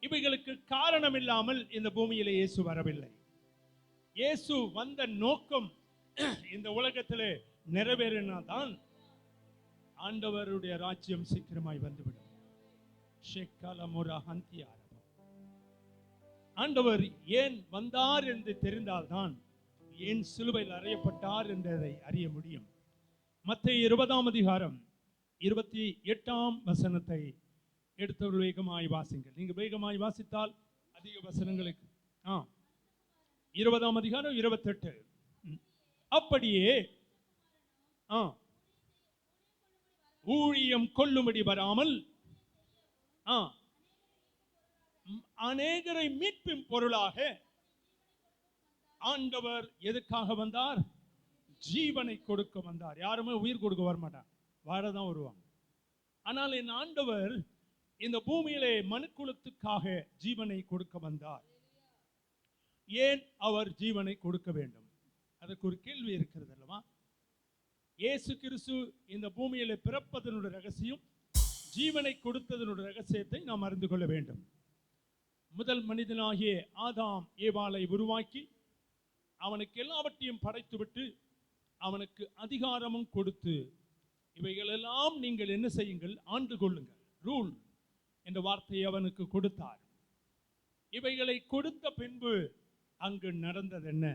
இவைகளுக்கு காரணம் இல்லாமல் இந்த பூமியிலே இயேசு வரவில்லை. இயேசு வந்த நோக்கம் இந்த உலகத்திலே நிறைவேறினால்தான் ஆண்டவருடைய ராஜ்யம் சீக்கிரமாய் வந்துவிடும். ஆண்டவர் ஏன் வந்தார் என்று தெரிந்தால்தான் ஏன் சிலுவையில் அறையப்பட்டார் என்றதை அறிய முடியும். மத்தேயு 20ஆம் அதிகாரம் 28ஆம் வசனத்தை எடுத்தவர்கள் வேகமாய் வாசிங்கள். நீங்க வேகமாய் வாசித்தால் அதிக வசனங்களுக்கு 20ஆம் அதிகாரம் 28. அப்படியே ஊழியம் கொள்ளும்படி வராமல் அநேகரை மீட்பின் பொருளாக ஆண்டவர் எதுக்காக வந்தார்? ஜீவனை கொடுக்க வந்தார். யாருமே உயிர் கொடுக்க வரமாட்டாங்க, வாழதான் வருவாங்க. ஆனால் என் ஆண்டவர் இந்த பூமியிலே மனுக்குலத்துக்காக ஜீவனை கொடுக்க வந்தார். ஏன் அவர் ஜீவனை கொடுக்க வேண்டும்? அதற்கு ஒரு கேள்வி இருக்கிறது அல்லவா? இயேசு கிறிஸ்து இந்த பூமியிலே பிறப்பதனுடைய ரகசியம், ஜீவனை கொடுத்ததனுடைய ரகசியத்தை நாம் அறிந்து கொள்ள வேண்டும். முதல் மனிதனாகிய ஆதாம் ஏவாளை உருவாக்கி அவனுக்கு எல்லாவற்றையும் படைத்துவிட்டு அவனுக்கு அதிகாரமும் கொடுத்து இவைகளெல்லாம் நீங்கள் என்ன செய்யுங்கள்? ஆண்டு கொள்ளுங்கள், ரூல் என்ற வார்த்தையை அவனுக்கு கொடுத்தார். இவைகளை கொடுத்த பின்பு அங்கு நடந்தது என்ன?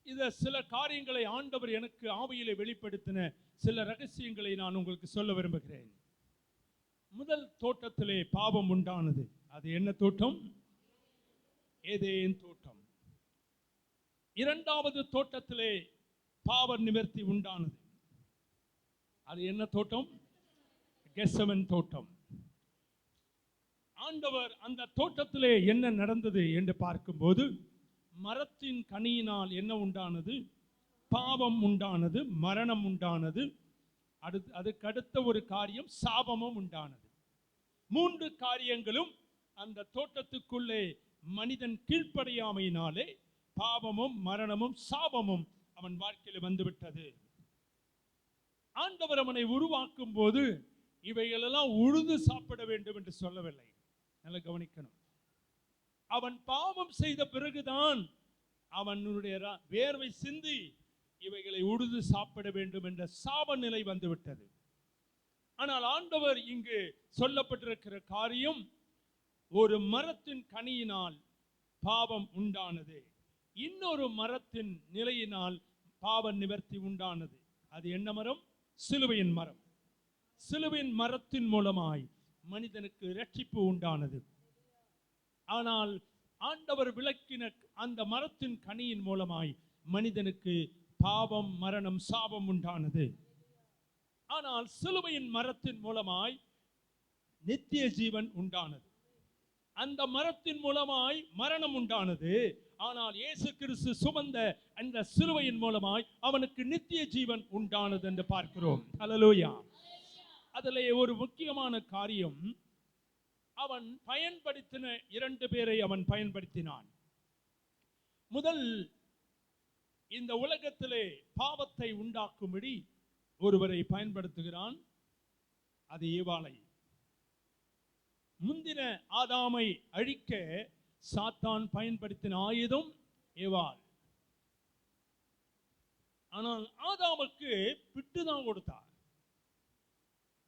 இத சில காரியங்களை ஆண்டவர் எனக்கு ஆவியிலே வெளிப்படுத்தின சில ரகசியங்களை நான் உங்களுக்கு சொல்ல விரும்புகிறேன். முதல் தோட்டத்திலே பாவம் உண்டானது. அது என்ன தோட்டம்? ஏதேன் தோட்டம். இரண்டாவது தோட்டத்திலே பாவ நிவர்த்தி உண்டானது. அது என்ன தோட்டம்? கெத்செமனே தோட்டம். ஆண்டவர் அந்த தோட்டத்திலே என்ன நடந்தது என்று பார்க்கும்போது மரத்தின் கனியினால் என்ன உண்டானது? பாவம் உண்டானது, மரணம் உண்டானது. அதுக்கு அடுத்த ஒரு காரியம் சாபமும் உண்டானது. மூன்று காரியங்களும் அந்த தோட்டத்துக்குள்ளே மனிதன் கீழ்ப்படியாமையினாலே பாவமும் மரணமும் சாபமும் அவன் வாழ்க்கையில் வந்துவிட்டது. ஆண்டவர் அவனை உருவாக்கும் போது இவைகளெல்லாம் உழுது சாப்பிட வேண்டும் என்று சொல்லவில்லை. நல்லா கவனிக்கணும். அவன் பாவம் செய்த பிறகுதான் அவனுடைய வேர்வை சிந்தி இவைகளை உழுது சாப்பிட வேண்டும் என்ற சாப நிலை வந்துவிட்டது. ஆனால் ஆண்டவர் இங்கு சொல்லப்பட்டிருக்கிற காரியம், ஒரு மரத்தின் கனியினால் பாவம் உண்டானது, இன்னொரு மரத்தின் நிலையினால் பாவ நிவர்த்தி உண்டானது. அது என்ன மரம்? சிலுவையின் மரம். சிலுவையின் மரத்தின் மூலமாய் மனிதனுக்கு இரட்சிப்பு உண்டானது. ஆனால் ஆண்டவர் விளக்கின அந்த மரத்தின் கனியின் மூலமாய் மனிதனுக்கு பாவம், மரணம், சாபம் உண்டானது. ஆனால் சிலுவையின் மரத்தின் மூலமாய் நித்திய ஜீவன் உண்டானது. அந்த மரத்தின் மூலமாய் மரணம் உண்டானது. ஆனால் இயேசு கிறிஸ்து சுமந்த அந்த சிலுவையின் மூலமாய் அவனுக்கு நித்திய ஜீவன் உண்டானது என்று பார்க்கிறோம். ஹல்லேலூயா. அதிலே ஒரு முக்கியமான காரியம், அவன் பயன்படுத்தின இரண்டு பேரை அவன் பயன்படுத்தினான். முதல், இந்த உலகத்திலே பாவத்தை உண்டாக்கும்படி ஒருவரை பயன்படுத்துகிறான். அது ஏவாளை. முந்தின ஆதாமை அழிக்க சாத்தான் பயன்படுத்தின ஆயுதம் ஏவாள். ஆனால் ஆதாமுக்கு பிட்டு தான் கொடுத்தார்.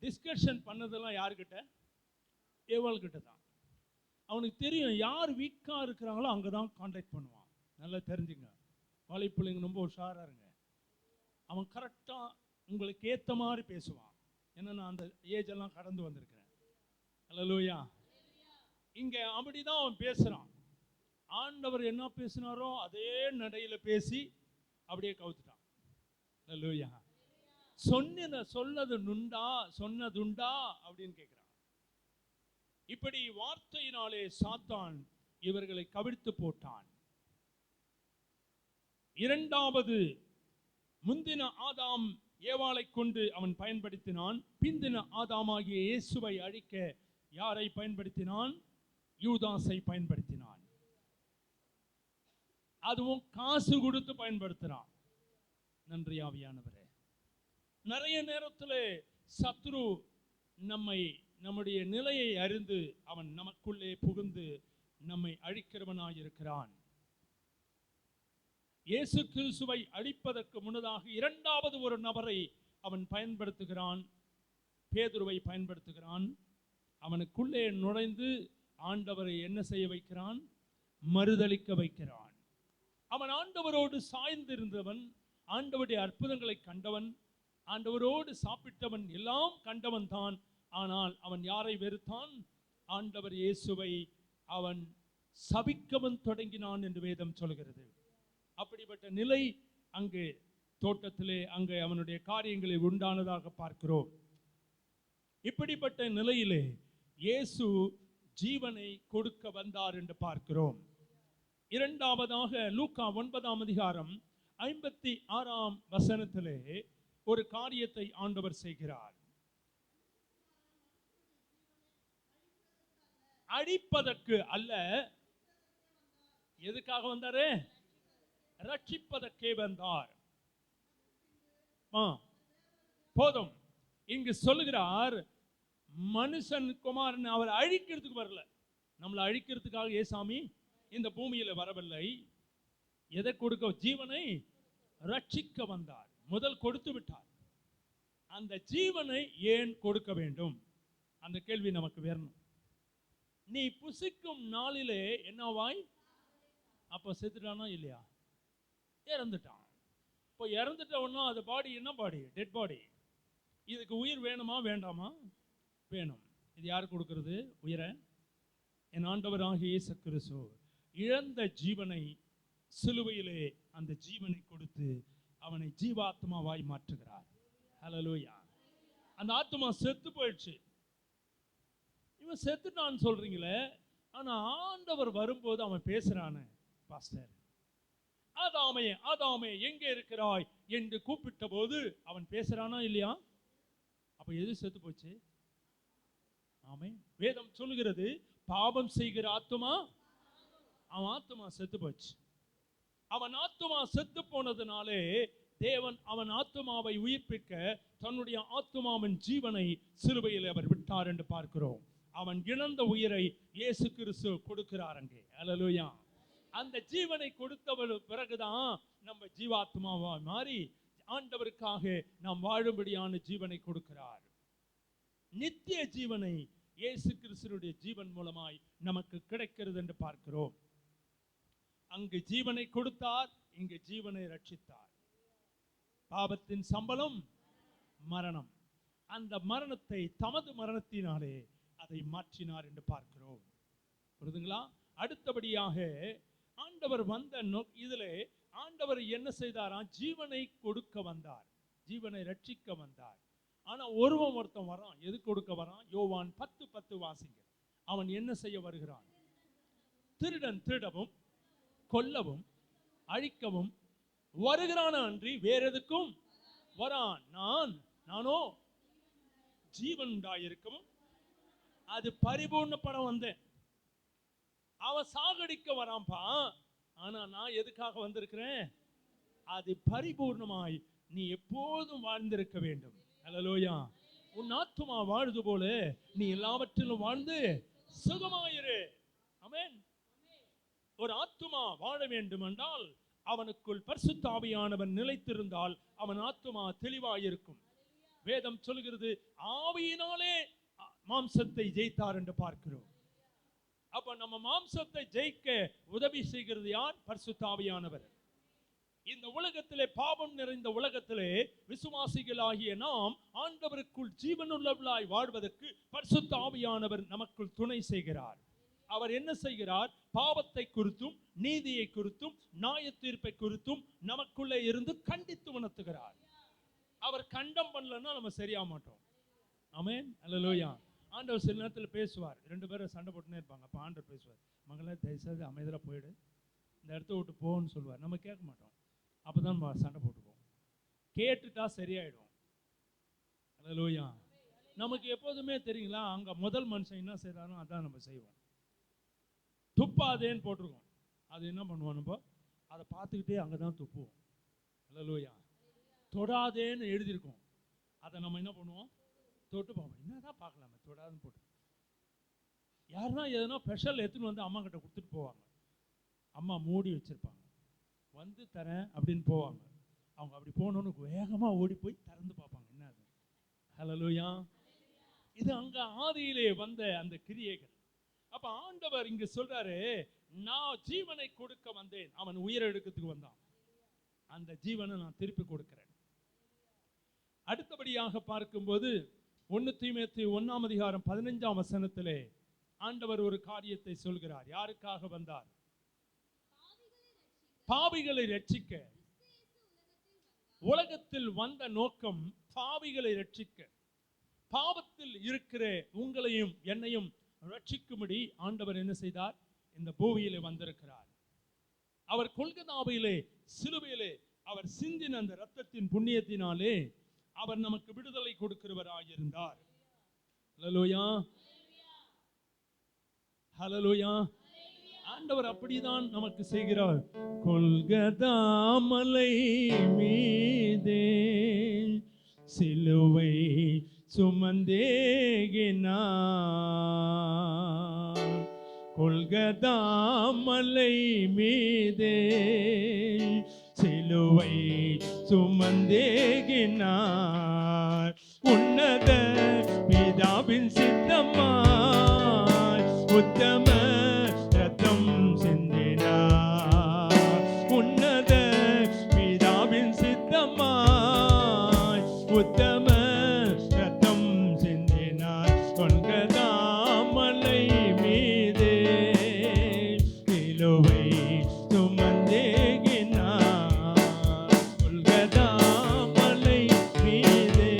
டிஸ்கஷன் பண்ணதெல்லாம் யாருக்கிட்ட? ஏவாள் கிட்ட தான். அவனுக்கு தெரியும் யார் வீக்கா இருக்கிறாங்களோ அங்கதான் கான்டாக்ட் பண்ணுவான். நல்லா தெரிஞ்சுங்க, வாலிப்பிள்ளைங்க ரொம்ப உஷாரா இருங்க. அவன் கரெக்டா உங்களுக்கு ஏத்த மாதிரி பேசுவான். ஏன்னா நான் அந்த ஏஜ் எல்லாம் கடந்து வந்திருக்கிறேன். அல்லேலூயா. இங்க அப்படிதான் அவன் பேசுறான். ஆண்டவர் என்ன பேசினாரோ அதே நடையில பேசி அப்படியே கவுத்துட்டான். அல்லேலூயா. சொன்னதுண்டா அப்படின்னு கேட்கிறான். இப்படி வார்த்தையினாலே சாத்தான் இவர்களை கவிழ்த்து போட்டான். இரண்டாவது, முந்தின ஆதாம் ஏவாளை கொண்டு அவன் பயன்படுத்தினான். பிந்தின ஆதாமாகிய இயேசுவை அழிக்க யாரை பயன்படுத்தினான்? யூதாசை பயன்படுத்தினான். அதுவும் காசு கொடுத்து பயன்படுத்தினான். நன்றி ஆவியானவரே. நிறைய நேரத்தில் சத்ரு நம்முடைய நிலையை அறிந்து அவன் நமக்குள்ளே புகுந்து நம்மை அழிக்கிறவனாயிருக்கிறான். இயேசு கிறிஸ்துவை அழிப்பதற்கு முன்னதாக இரண்டாவது ஒரு நபரை அவன் பயன்படுத்துகிறான். பேதுருவை பயன்படுத்துகிறான். அவனுக்குள்ளே நுழைந்து ஆண்டவரை என்ன செய்ய வைக்கிறான்? மறுதலிக்க வைக்கிறான். அவன் ஆண்டவரோடு சாய்ந்திருந்தவன், ஆண்டவருடைய அற்புதங்களை கண்டவன், ஆண்டவரோடு சாப்பிட்டவன், எல்லாம் கண்டவன் தான். ஆனால் அவன் யாரை வெறுத்தான்? ஆண்டவர் இயேசுவை அவன் சபிக்கவும் தொடங்கினான் என்று வேதம் சொல்கிறது. அப்படிப்பட்ட நிலை அங்கு தோட்டத்திலே அங்கே அவனுடைய காரியங்களை உண்டானதாக பார்க்கிறோம். இப்படிப்பட்ட நிலையிலே இயேசு ஜீவனை கொடுக்க வந்தார் என்று பார்க்கிறோம். இரண்டாவதாக லூக்கா 9ஆம் அதிகாரம் 56ஆம் வசனத்திலே ஒரு காரியத்தை ஆண்டவர் செய்கிறார். அழிப்பதற்கு அல்ல. எதுக்காக வந்தாரு? ரட்சிப்பதற்கே வந்தார். போதும். இங்கு சொல்லுகிறார், மனுஷன் குமாரன் அவர் அழிக்கிறதுக்கு வரல. நம்மளை அழிக்கிறதுக்காக ஏசாமி இந்த பூமியில வரவில்லை. எதை கொடுக்க? ஜீவனை ரட்சிக்க வந்தார். முதல் கொடுத்து விட்டார். அந்த ஜீவனை ஏன் கொடுக்க வேண்டும்? அந்த கேள்வி நமக்கு வரணும். நீ புசிக்கும் நாளிலே என்னவாய்? அப்ப செத்துட்டானா இல்லையா? இறந்துட்டான். இப்போ இறந்துட்டவனா அது பாடி என்ன பாடி? Dead body. இதுக்கு உயிர் வேணுமா வேண்டாமா? வேணும். இது யார் கொடுக்கிறது உயிரை? என் ஆண்டவராகிய இயேசு கிறிஸ்து இழந்த ஜீவனை சிலுவையிலே அந்த ஜீவனை கொடுத்து அவனை ஜீவாத்மாவாய் மாற்றுகிறார். ஹல்லேலூயா. அந்த ஆத்மா செத்து போயிடுச்சு. இவன் செத்துட்டான்னு சொல்றீங்களே, ஆனா ஆண்டவர் வரும்போது அவன் பேசுறானே, பாஸ்டர் ஆதாமே ஆதாமே எங்கே இருக்கிறாய் என்று கூப்பிட்ட போது அவன் பேசுறானா இல்லையா? அப்ப எது செத்து போச்சு? ஆமென். வேதம் சொல்லுகிறது, பாவம் செய்கிற ஆத்துமா, அவன் ஆத்துமா செத்து போச்சு. அவன் ஆத்துமா செத்து போனதுனாலே தேவன் அவன் ஆத்துமாவை உயிர்ப்பிக்க தன்னுடைய ஆத்துமாவின் ஜீவனை சிலுவையில் அவர் விட்டார் என்று பார்க்கிறோம். அவன் இழந்த உயிரை இயேசு கிறிஸ்து கொடுக்கிறார் அங்கே. அல்லேலூயா. அந்த ஜீவனை கொடுத்த பிறகுதான் நம்ம ஜீவாத்மாவா மாறி ஆண்டவருக்காக நாம் வாழும்படியான ஜீவனை கொடுக்கிறார். நித்திய ஜீவனை இயேசு கிறிஸ்துவினுடைய ஜீவன் மூலமாய் நமக்கு கிடைக்கிறது என்று பார்க்கிறோம். அங்கு ஜீவனை கொடுத்தார், இங்கு ஜீவனை ரட்சித்தார். பாவத்தின் சம்பளம் மரணம். அந்த மரணத்தை தமது மரணத்தினாலே அதை மாற்றினார் என்று பார்க்கிறோம். புரியுதுங்களா? அடுத்தபடியாக ஆண்டவர் வந்த இதிலே ஆண்டவர் என்ன செய்தாராம்? ஜீவனை கொடுக்க வந்தார், ஜீவனை ரட்சிக்க வந்தார். ஆனா ஒருத்தன் வரான். எது கொடுக்க வரான்? யோவான் 10:10 வாசிங்க. அவன் என்ன செய்ய வருகிறான்? திருடன் திருடவும் கொல்லவும் அழிக்கவும் வருகிறான் அன்றி வேற எதுக்கும் வரான். நானோ ஜீவன் உண்டாயிருக்கவும் அது பரிபூர்ணப்பட வந்தேன். அவன் சாகடிக்க வரான்பா. ஆனா நான் எதுக்காக வந்திருக்கிறேன்? அது பரிபூர்ணமாய் நீ எப்போதும் வாழ்ந்திருக்க வேண்டும். அல்லேலூயா. உன் ஆத்துமா வாழ்து போல நீ எல்லாவற்றிலும் வாழ்ந்து சுகமாயிரு. ஆமென். ஒரு ஆத்துமா வாழ வேண்டும் என்றால் அவனுக்குள் பரிசுத்த ஆவியானவன் நிலைத்திருந்தால் அவன் ஆத்துமா தெளிவாயிருக்கும். வேதம் சொல்கிறது ஆவியினாலே மாம்சத்தை ஜெயித்தார் என்று பார்க்கிறோம். அப்ப நம்ம மாம்சத்தை ஜெயிக்க உதவி செய்கிறது யார்? பரிசுத்த ஆவியானவர். இந்த உலகத்திலே, பாவம் நிறைந்த உலகத்திலே விசுவாசிகளாகிய நாம் ஆண்டவருக்குள் ஜீவனுள்ளவர்களாய் வாழ்வதற்கு பரிசுத்த ஆவியானவர் நமக்குள் துணை செய்கிறார். அவர் என்ன செய்கிறார்? பாவத்தை குறித்தும் நீதியை குறித்தும் நியாய தீர்ப்பை குறித்தும் நமக்குள்ளே இருந்து கண்டித்து உணர்த்துகிறார். அவர் கண்டம் பண்ணலன்னா நம்ம சரியா மாட்டோம். ஆமென், அல்லேலூயா. ஆண்டவர் சில நேரத்தில் பேசுவார், ரெண்டு பேரும் சண்டை போட்டுனே இருப்பாங்க. அப்போ ஆண்டவர் பேசுவார், மகளே தயவுசெய்து அமைதியாக போயிடு, இந்த இடத்த விட்டு போன்னு சொல்லுவார். நம்ம கேட்க மாட்டோம், அப்போ தான் நம்ம சண்டை போட்டுக்குவோம். கேட்டுட்டா சரியாயிடும். அல்லேலூயா. நமக்கு எப்போதுமே தெரியுங்களா, அங்கே முதல் மனுஷன் என்ன செய்கிறாரோ அதான் நம்ம செய்வோம். துப்பாதேன்னு போட்டிருக்கோம், அது என்ன பண்ணுவோம், நம்ம அதை பார்த்துக்கிட்டே அங்கே தான் துப்புவோம். அல்லேலூயா. தொடாதேன்னு எழுதியிருக்கோம், அதை நம்ம என்ன பண்ணுவோம், தொட்டு பார்ப்போம். என்னதான் பார்க்கலாமே, தொடாதுன்னு போட்டு. யாருன்னா எதுனா ஸ்பெஷல் எடுத்துன்னு வந்து அம்மா கிட்ட கொடுத்துட்டு போவாங்க. அம்மா மூடி வச்சிருப்பாங்க, வந்து தரேன் அப்படின்னு போவாங்க. அவங்க அப்படி போனோன்னு வேகமாக ஓடி போய் திறந்து பார்ப்பாங்க, என்ன அது. ஹல்லேலூயா. இது அங்க ஆதியிலே வந்த அந்த கிரியைகள். அப்ப ஆண்டவர் இங்க சொல்றாரு, நான் ஜீவனை கொடுக்க வந்தேன். அவன் உயிரை எடுக்கிறதுக்கு வந்தான், அந்த ஜீவனை நான் திருப்பி கொடுக்கிறேன். அடுத்தபடியாக பார்க்கும்போது 1 தீமோத்தேயு 1:15 ஆண்டவர் ஒரு காரியத்தை சொல்கிறார். யாருக்காக வந்தார்? பாவிகளை ரட்சிக்க. உலகத்தில் வந்த நோக்கம் பாவிகளை ரட்சிக்க. பாவத்தில் இருக்கிற உங்களையும் என்னையும் ரட்சிக்கும்படி ஆண்டவர் என்ன செய்தார்? இந்த பூமியிலே வந்திருக்கிறார். அவர் கொல்கத்தாவிலே சிலுவையிலே அவர் சிந்தின அந்த இரத்தத்தின் புண்ணியத்தினாலே அவர் நமக்கு விடுதலை கொடுக்கிறவராயிருந்தார். ஹல்லேலூயா, ஹல்லேலூயா. ஆண்டவர் அப்படிதான் நமக்கு செய்கிறார். கொல்கத்தா மலை மீதே சிலுவை சுமந்தேகினார். கொல்கத்தா மலை மீதே சிலுவை சுமந்தேகினார். உன்னத பிதாவின் சித்தமாய் உத்தம ரத்தம் சிந்தினார். உன்னத பிதாவின் சித்தமாய் உத்தம ரத்தம் சிந்தினார். கொல்கத்தா மலை மீதே சிலுவை சுமந்தேகினார். கொல்கத்தா மலை மீதே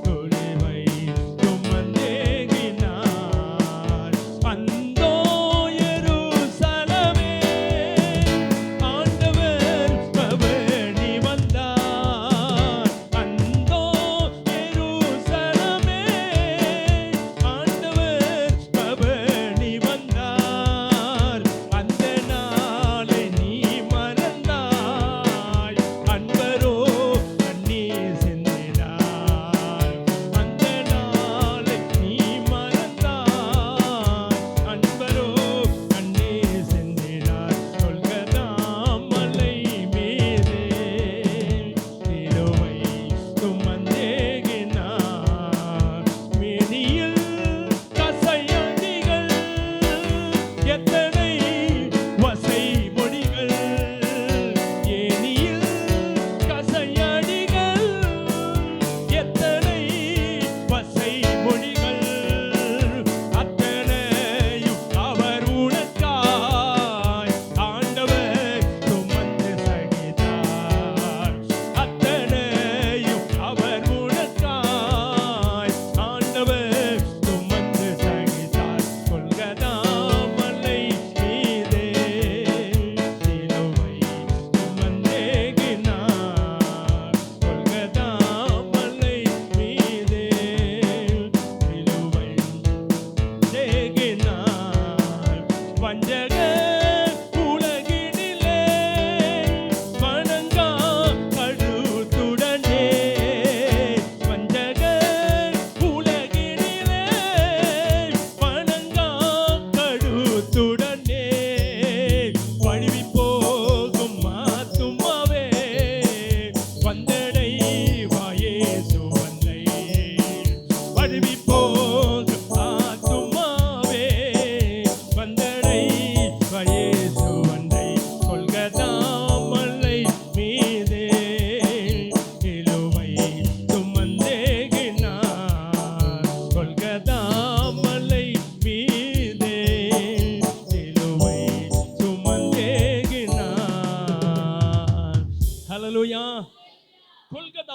சிலுவை சுமந்தேகினார்.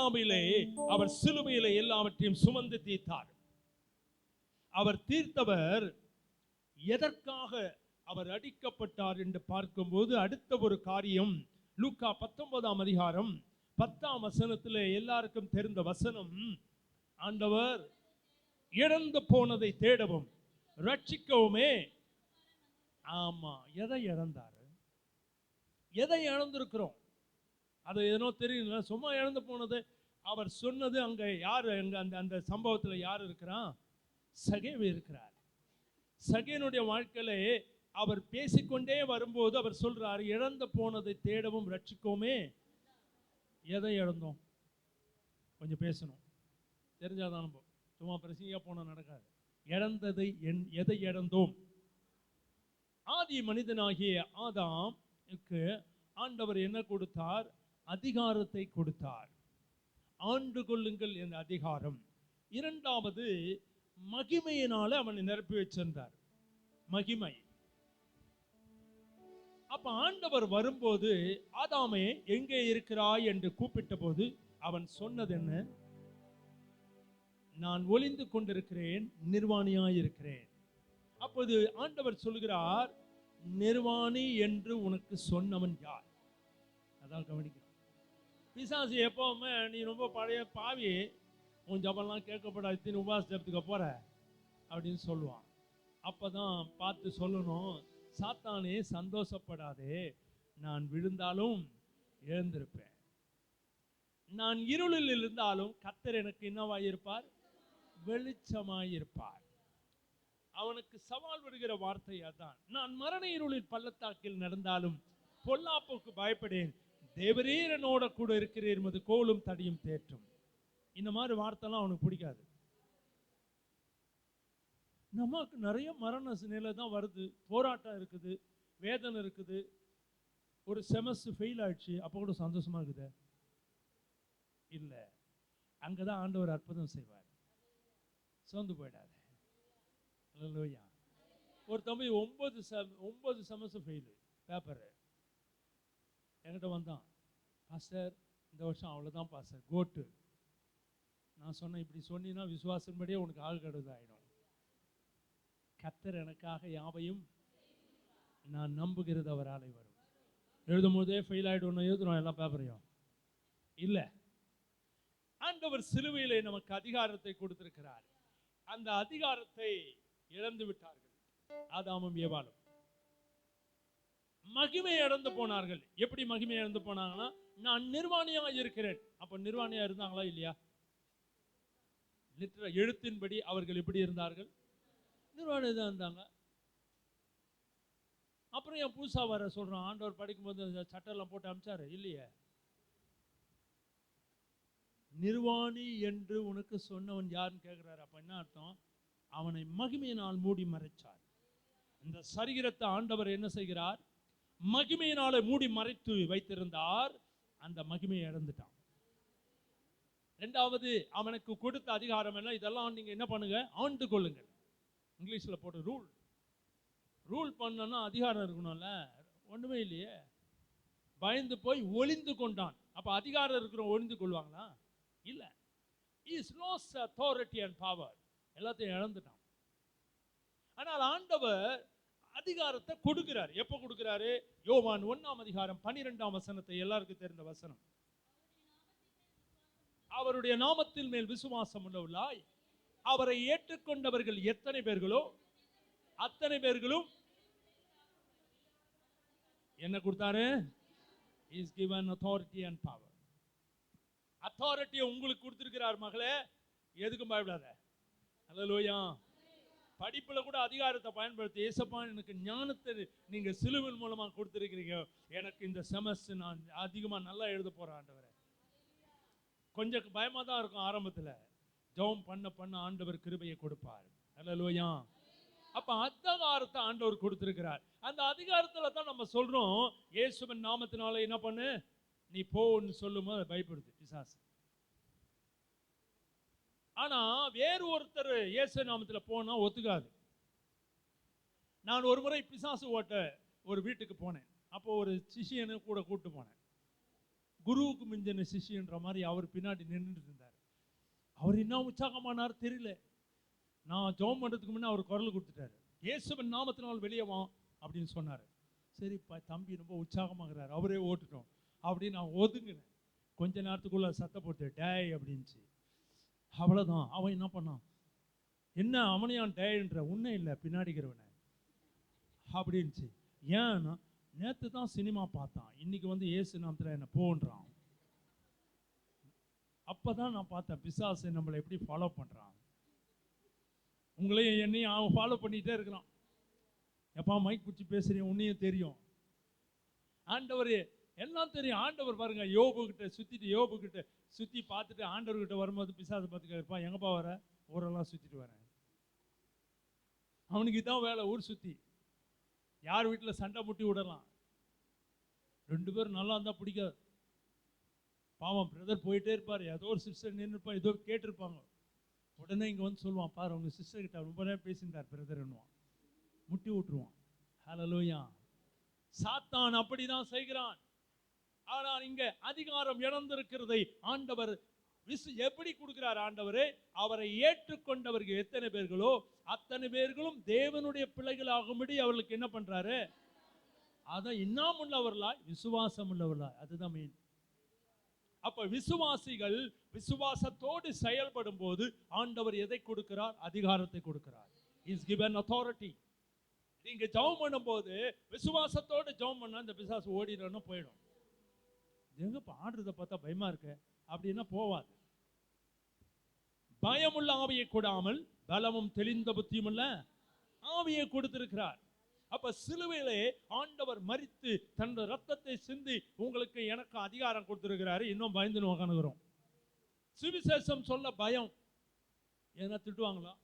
கல்வாரியிலே அவர் சிலுவையிலே எல்லாவற்றையும் சுமந்து தீர்த்தார். அவர் தீர்த்தவர் எதற்காக அவர் அடிக்கப்பட்டார் என்று பார்க்கும்போது அடுத்த ஒரு காரியம் லூக்கா 19ஆம் அதிகாரம் 10ஆம் வசனத்தில் எல்லாருக்கும் தெரிந்த வசனம், ஆண்டவர் இழந்து போனதை தேடவும் ரட்சிக்கவுமே. ஆமா, எதை இழந்தாரு? எதை இழந்திருக்கிறோம்? அது ஏதோ தெரியல, சும்மா இழந்து போனது. அவர் சொன்னது அங்க யாரு, அங்க அந்த அந்த சம்பவத்துல யார் இருக்கிறான்? சகேவு இருக்கிறார். சகேனுடைய வாழ்க்கையில அவர் பேசிக்கொண்டே வரும்போது அவர் சொல்றார், இழந்து போனதை தேடவும் ரட்சிக்கவுமே. எதை இழந்தோம்? கொஞ்சம் பேசணும், தெரிஞ்சாதான் நம்ம சும்மா பிரசங்கியா போனா நடக்காது. இழந்ததை எதை இழந்தோம்? ஆதி மனிதனாகிய ஆதாமுக்கு ஆண்டவர் என்ன கொடுத்தார்? அதிகாரத்தை கொடுத்தார். ஆண்டு கொள்ளுங்கள் என்ற அதிகாரம். இரண்டாவது, மகிமையினால அவனை நிரப்பி வச்சிருந்தார். மகிமை. அப்ப ஆண்டவர் வரும்போது ஆதாமே எங்கே இருக்கிறாய் என்று கூப்பிட்ட போது அவன் சொன்னது என்ன? நான் ஒளிந்து கொண்டிருக்கிறேன், நிர்வாணியாய் இருக்கிறேன். அப்போது ஆண்டவர் சொல்கிறார், நிர்வாணி என்று உனக்கு சொன்னவன் யார்? அதான் கவனிக்கிறோம். பிசாசு எப்பவுமே நீ ரொம்ப பழைய பாவி, உன் ஜபம்லாம் கேட்கப்படாது, உபாச ஜபத்துக்கு போற அப்படின்னு சொல்லுவான். அப்பதான் பார்த்து சொல்லணும், சாத்தானே சந்தோஷப்படாதே, நான் விழுந்தாலும் எழுந்திருப்பேன், நான் இருளில் இருந்தாலும் கர்த்தர் எனக்கு என்னவாயிருப்பார்? வெளிச்சமாயிருப்பார். அவனுக்கு சவால் விடுகிற வார்த்தை அதான். நான் மரண இருளில் பள்ளத்தாக்கில் நடந்தாலும் பொல்லாப்புக்கு பயப்படேன், தேவரீர் என்னோட கூட இருக்கிறீர், மது கோலும் தடியும் தேற்றும். இந்த மாதிரி வார்த்தைலாம் அவனுக்கு பிடிக்காது. நமக்கு நிறைய மரண நிலை தான் வருது, போராட்டம் இருக்குது, வேதனை இருக்குது. ஒரு செமஸ்டர் ஃபெயில் ஆயிடுச்சு, அப்போ கூட சந்தோஷமா இருக்குது இல்லை. அங்கதான் ஆண்டவர் அற்புதம் செய்வார். சோர்ந்து போயிடாது. அல்லேலூயா. ஒரு தம்பி 9 செமஸ்டர் ஃபெயிலு பேப்பரு என்கிட்ட வந்தான், பாஸ்டர் இந்த வருஷம் அவ்வளோதான் பாஸ்டர், கோட்டு. நான் சொன்னேன், இப்படி சொன்னீங்கன்னா விசுவாசன்படியே உனக்கு ஆள் கடுது ஆகிடும். கர்த்தர் எனக்காக யாவையும் நான் நம்புகிறது அவராலே வரும். எழுதும் போதே ஃபெயில் ஆகிடும் எழுதுறோம் எல்லா பேப்பரையும் இல்லை. ஆண்டவர் சிலுவையிலே நமக்கு அதிகாரத்தை கொடுத்திருக்கிறார். அந்த அதிகாரத்தை இழந்து விட்டார்கள் ஆதாமும் ஏவாளும். மகிமை இழந்து போனார்கள். எப்படி மகிமை இழந்து போனாங்கன்னா, நான் நிர்வாணியாக இருக்கிறேன். அப்ப நிர்வாணியா இருந்தாங்களா இல்லையா? எழுத்தின்படி அவர்கள் எப்படி இருந்தார்கள்? நிர்வாணியா தான் இருந்தாங்க. அப்புறம் என் புதுசா வர சொல்றான், ஆண்டவர் படிக்கும்போது சட்டெல்லாம் போட்டு அமிச்சாரு இல்லையே. நிர்வாணி என்று உனக்கு சொன்னவன் யாருன்னு கேட்கிறாரு. அப்ப என்ன அர்த்தம்? அவனை மகிமையினால் மூடி மறைச்சார். இந்த சரீரத்தை ஆண்டவர் என்ன செய்கிறார்? மகிமையினால மூடி மறைத்து வைத்திருந்தார். அந்த மகிமையை இழந்துட்டான். இரண்டாவது, அவனுக்கு கொடுத்த அதிகாரம் என்ன? இதெல்லாம் நீங்க என்ன பண்ணுங்க? ஆண்டு கொள்ளுங்கள். இங்கிலீஷ்ல போட்டு ரூல் பண்ணனா அதிகாரம் இருக்கணும்ல. ஒண்ணுமே இல்லையே. பயந்து போய் ஒளிந்து கொண்டான். அப்ப அதிகாரம் இருக்கிற ஒளிந்து கொள்வாங்களா? இல்ல. Is lost authority and power. எல்லாத்தையும் இழந்துட்டான். ஆனால் ஆண்டவர் அதிகாரத்தை கொடுக்கிறார். எப்ப கொடுக்கிறாரு? யோவான் 1ஆம் அதிகாரம் 12ஆம் வசனத்தை எல்லாருக்கும் தெரிந்த வசனம். அவருடைய நாமத்தின் மேல் விசுவாசம் உள்ளவர்களாய் அவரை ஏற்றுக்கொண்டவர்கள் எத்தனை பேர்களோ அத்தனை பேர்களும் என்ன கொடுத்தாரு? Is given authority and power. அத்தாரிட்டியை உங்களுக்கு கொடுத்திருக்கிறார் மகளே, எதுக்கும் பயப்படாத. அல்லேலூயா. படிப்புல கூட அதிகாரத்தை பயன்படுத்தி, ஏசப்பா எனக்கு ஞானத்தை நீங்க சிலுவின் மூலமா கொடுத்திருக்கிறீங்க, எனக்கு இந்த செமஸ்டர் நான் அதிகமா நல்லா எழுத போறேன் ஆண்டவரே. கொஞ்சம் பயமா தான் இருக்கும் ஆரம்பத்துல, ஜெபம் பண்ண பண்ண ஆண்டவர் கிருபையை கொடுப்பார். அல்லேலூயா. அப்ப அதிகாரத்தை ஆண்டவர் கொடுத்திருக்கிறார். அந்த அதிகாரத்துல தான் நம்ம சொல்றோம், இயேசுவின் நாமத்தினால என்ன பண்ணு, நீ போன்னு சொல்லும்போது பயப்படுது பிசாசு. ஆனா வேறு ஒருத்தர் இயேசு நாமத்துல போனா ஒத்துக்காது. நான் ஒரு முறை பிசாசு ஓட்ட ஒரு வீட்டுக்கு போனேன். அப்போ ஒரு சிஷியனை கூட கூட்டு போனேன். குருவுக்கு மிஞ்சின சிஷ்யன்ற மாதிரி அவர் பின்னாடி நின்றுட்டு இருந்தார். அவர் என்ன உற்சாகமானார் தெரியல. நான் ஜெபம் பண்ணுறதுக்கு முன்னே அவர் குரல் கொடுத்துட்டாரு, இயேசுவின் நாமத்தினால் வெளியே வா அப்படின்னு சொன்னார். சரிப்பா தம்பி ரொம்ப உற்சாகமாகறாரு, அவரே ஓட்டுட்டோம் அப்படின்னு நான் ஒதுங்கினேன். கொஞ்ச நேரத்துக்குள்ள சத்த போட்டு டேய் அப்படின்ச்சு. அவ்வளோதான். அவன் என்ன பண்ணான், என்ன அவனையான் டேன்ற, உன்னை இல்லை பின்னாடிக்கிறவனை அப்படின்ச்சு. ஏன்னா நேற்று தான் சினிமா பார்த்தான், இன்னைக்கு வந்து இயேசு நாமத்தில் என்ன போன்றான். அப்பதான் நான் பார்த்தேன் பிசாசு நம்மளை எப்படி ஃபாலோ பண்றான். உங்களையும் என்னையும் அவன் ஃபாலோ பண்ணிட்டே இருக்கிறான். எப்பா மைக் பிடிச்சி பேசுறீங்க, உன்னையும் தெரியும், ஆண்டவர் எல்லாம் தெரியும். ஆண்டவர் பாருங்க யோபுக்கிட்ட சுற்றி பார்த்துட்டு ஆண்டவர்கிட்ட வரும்போது பிசாசு பார்த்து கேட்பா, எங்கப்பா வர? ஊரெல்லாம் சுற்றிட்டு வரேன். அவனுக்கு இதான் வேலை, ஊர் சுற்றி. யார் வீட்டில் சண்டை முட்டி விடலாம், 2 பேரும் நல்லா இருந்தால் பிடிக்காது. பாவம் பிரதர் போயிட்டே இருப்பார், ஏதோ ஒரு சிஸ்டர் நின்றுப்பான், ஏதோ கேட்டிருப்பாங்க. உடனே இங்கே வந்து சொல்லுவான், பாரு உங்கள் சிஸ்டர்கிட்ட ரொம்ப நேரம் பேசியிருந்தார் பிரதர்ன்னுவான், முட்டி விட்டுருவான். ஹல்லேலூயா. சாத்தான் அப்படிதான் செய்கிறான். ஆனால் இங்க அதிகாரம் இழந்திருக்கிறதை ஆண்டவர் எப்படி கொடுக்கிறார்? ஆண்டவரே அவரை ஏற்றுக்கொண்டவர்கள் எத்தனை பேர்களோ அத்தனை பேர்களும் தேவனுடைய பிள்ளைகளாகும்படி அவர்களுக்கு என்ன பண்றாரு? அதான் இன்னும் உள்ளவர்களாய், விசுவாசம் உள்ளவர்களாய். அதுதான் மெயின். அப்ப விசுவாசிகள் விசுவாசத்தோடு செயல்படும் போது ஆண்டவர் எதை கொடுக்கிறார்? அதிகாரத்தை கொடுக்கிறார். Is given authority. நீங்க ஜெபம் பண்ணும்போது விசுவாசத்தோடு ஜெபம் பண்ணா இந்த பிசாசு ஓடிடணும், போயிடும். எங்க பாடுறத பார்த்தா பயமா இருக்க அப்படின்னா போவாது. பயமுள்ள ஆவியை கொடாமல் பலமும் தெளிந்த புத்தியும் உள்ள ஆவியை கொடுத்திருக்கிறார். அப்ப சிலுவையிலே ஆண்டவர் மரித்து தன்னுடைய ரத்தத்தை சிந்தி உங்களுக்கு எனக்கு அதிகாரம் கொடுத்திருக்கிறாரு. இன்னும் பயந்து உட்காந்துக்கிறோம். சுவிசேஷம் சொல்ல பயம். ஏன்னா திட்டுவாங்களா?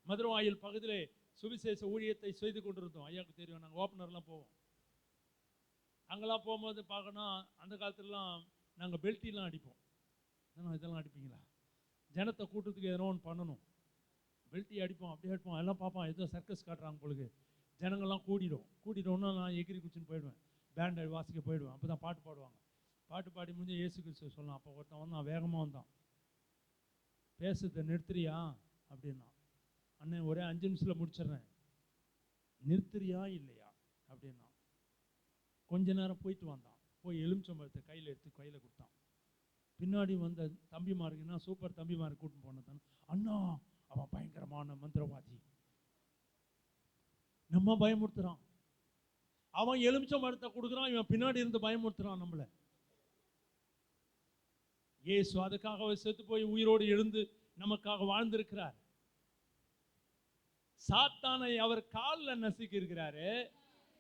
மதுரவாயில் பகுதியிலே சுவிசேஷ ஊழியத்தை செய்து கொண்டிருந்தோம். ஐயாவுக்கு தெரியும், நாங்கள் ஓப்பனர்லாம் போவோம். அங்கெல்லாம் போகும்போது பார்க்கணும், அந்த காலத்துலலாம் நாங்கள் பெல்ட்டிலாம் அடிப்போம். இதெல்லாம் அடிப்பீங்களா? ஜனத்தை கூட்டத்துக்கு எதனா ஒன்று பண்ணணும், பெல்ட்டி அடிப்போம், அப்படியே அடிப்போம். எல்லாம் பார்ப்போம், ஏதோ சர்க்கஸ் காட்டுறாங்க பொழுது. ஜனங்கள்லாம் கூடிடும்னா நான் எகிரி குச்சின்னு போயிடுவேன், பேண்ட் வாசிக்க போயிடுவேன். அப்போ தான் பாட்டு பாடுவாங்க. பாட்டு பாடி முடிஞ்சு இயேசு கிறிஸ்து சொல்லலாம். அப்போ ஒருத்தன் வந்து நான் வேகமாக வந்தான், பேசுறதை நிறுத்துறியா அப்படின்னா. அண்ணன் ஒரே 5 நிமிஷத்தில் முடிச்சிடுறேன், நிறுத்துறியா இல்லையா அப்படின்னா. கொஞ்ச நேரம் போயிட்டு வந்தான், போய் எலுமிச்சம்பழத்தை கையில் எடுத்து கையில் கொடுத்தான். பின்னாடி வந்த தம்பிமாருக்குன்னா சூப்பர் தம்பிமாரு கூட்டின்னு போனதான், அண்ணா அவன் பயங்கரமான மந்திரவாதி, நம்ம பயமுறுத்துறான். அவன் எலுமிச்சம்பழத்தை கொடுக்குறான், இவன் பின்னாடி இருந்து பயமுறுத்துறான் நம்மளை. இயேசு அதுக்காக செத்து போய் உயிரோடு எழுந்து நமக்காக வாழ்ந்திருக்கிறார். சாத்தானை அவர் காலில் நசுக்கி இருக்கிறாரு.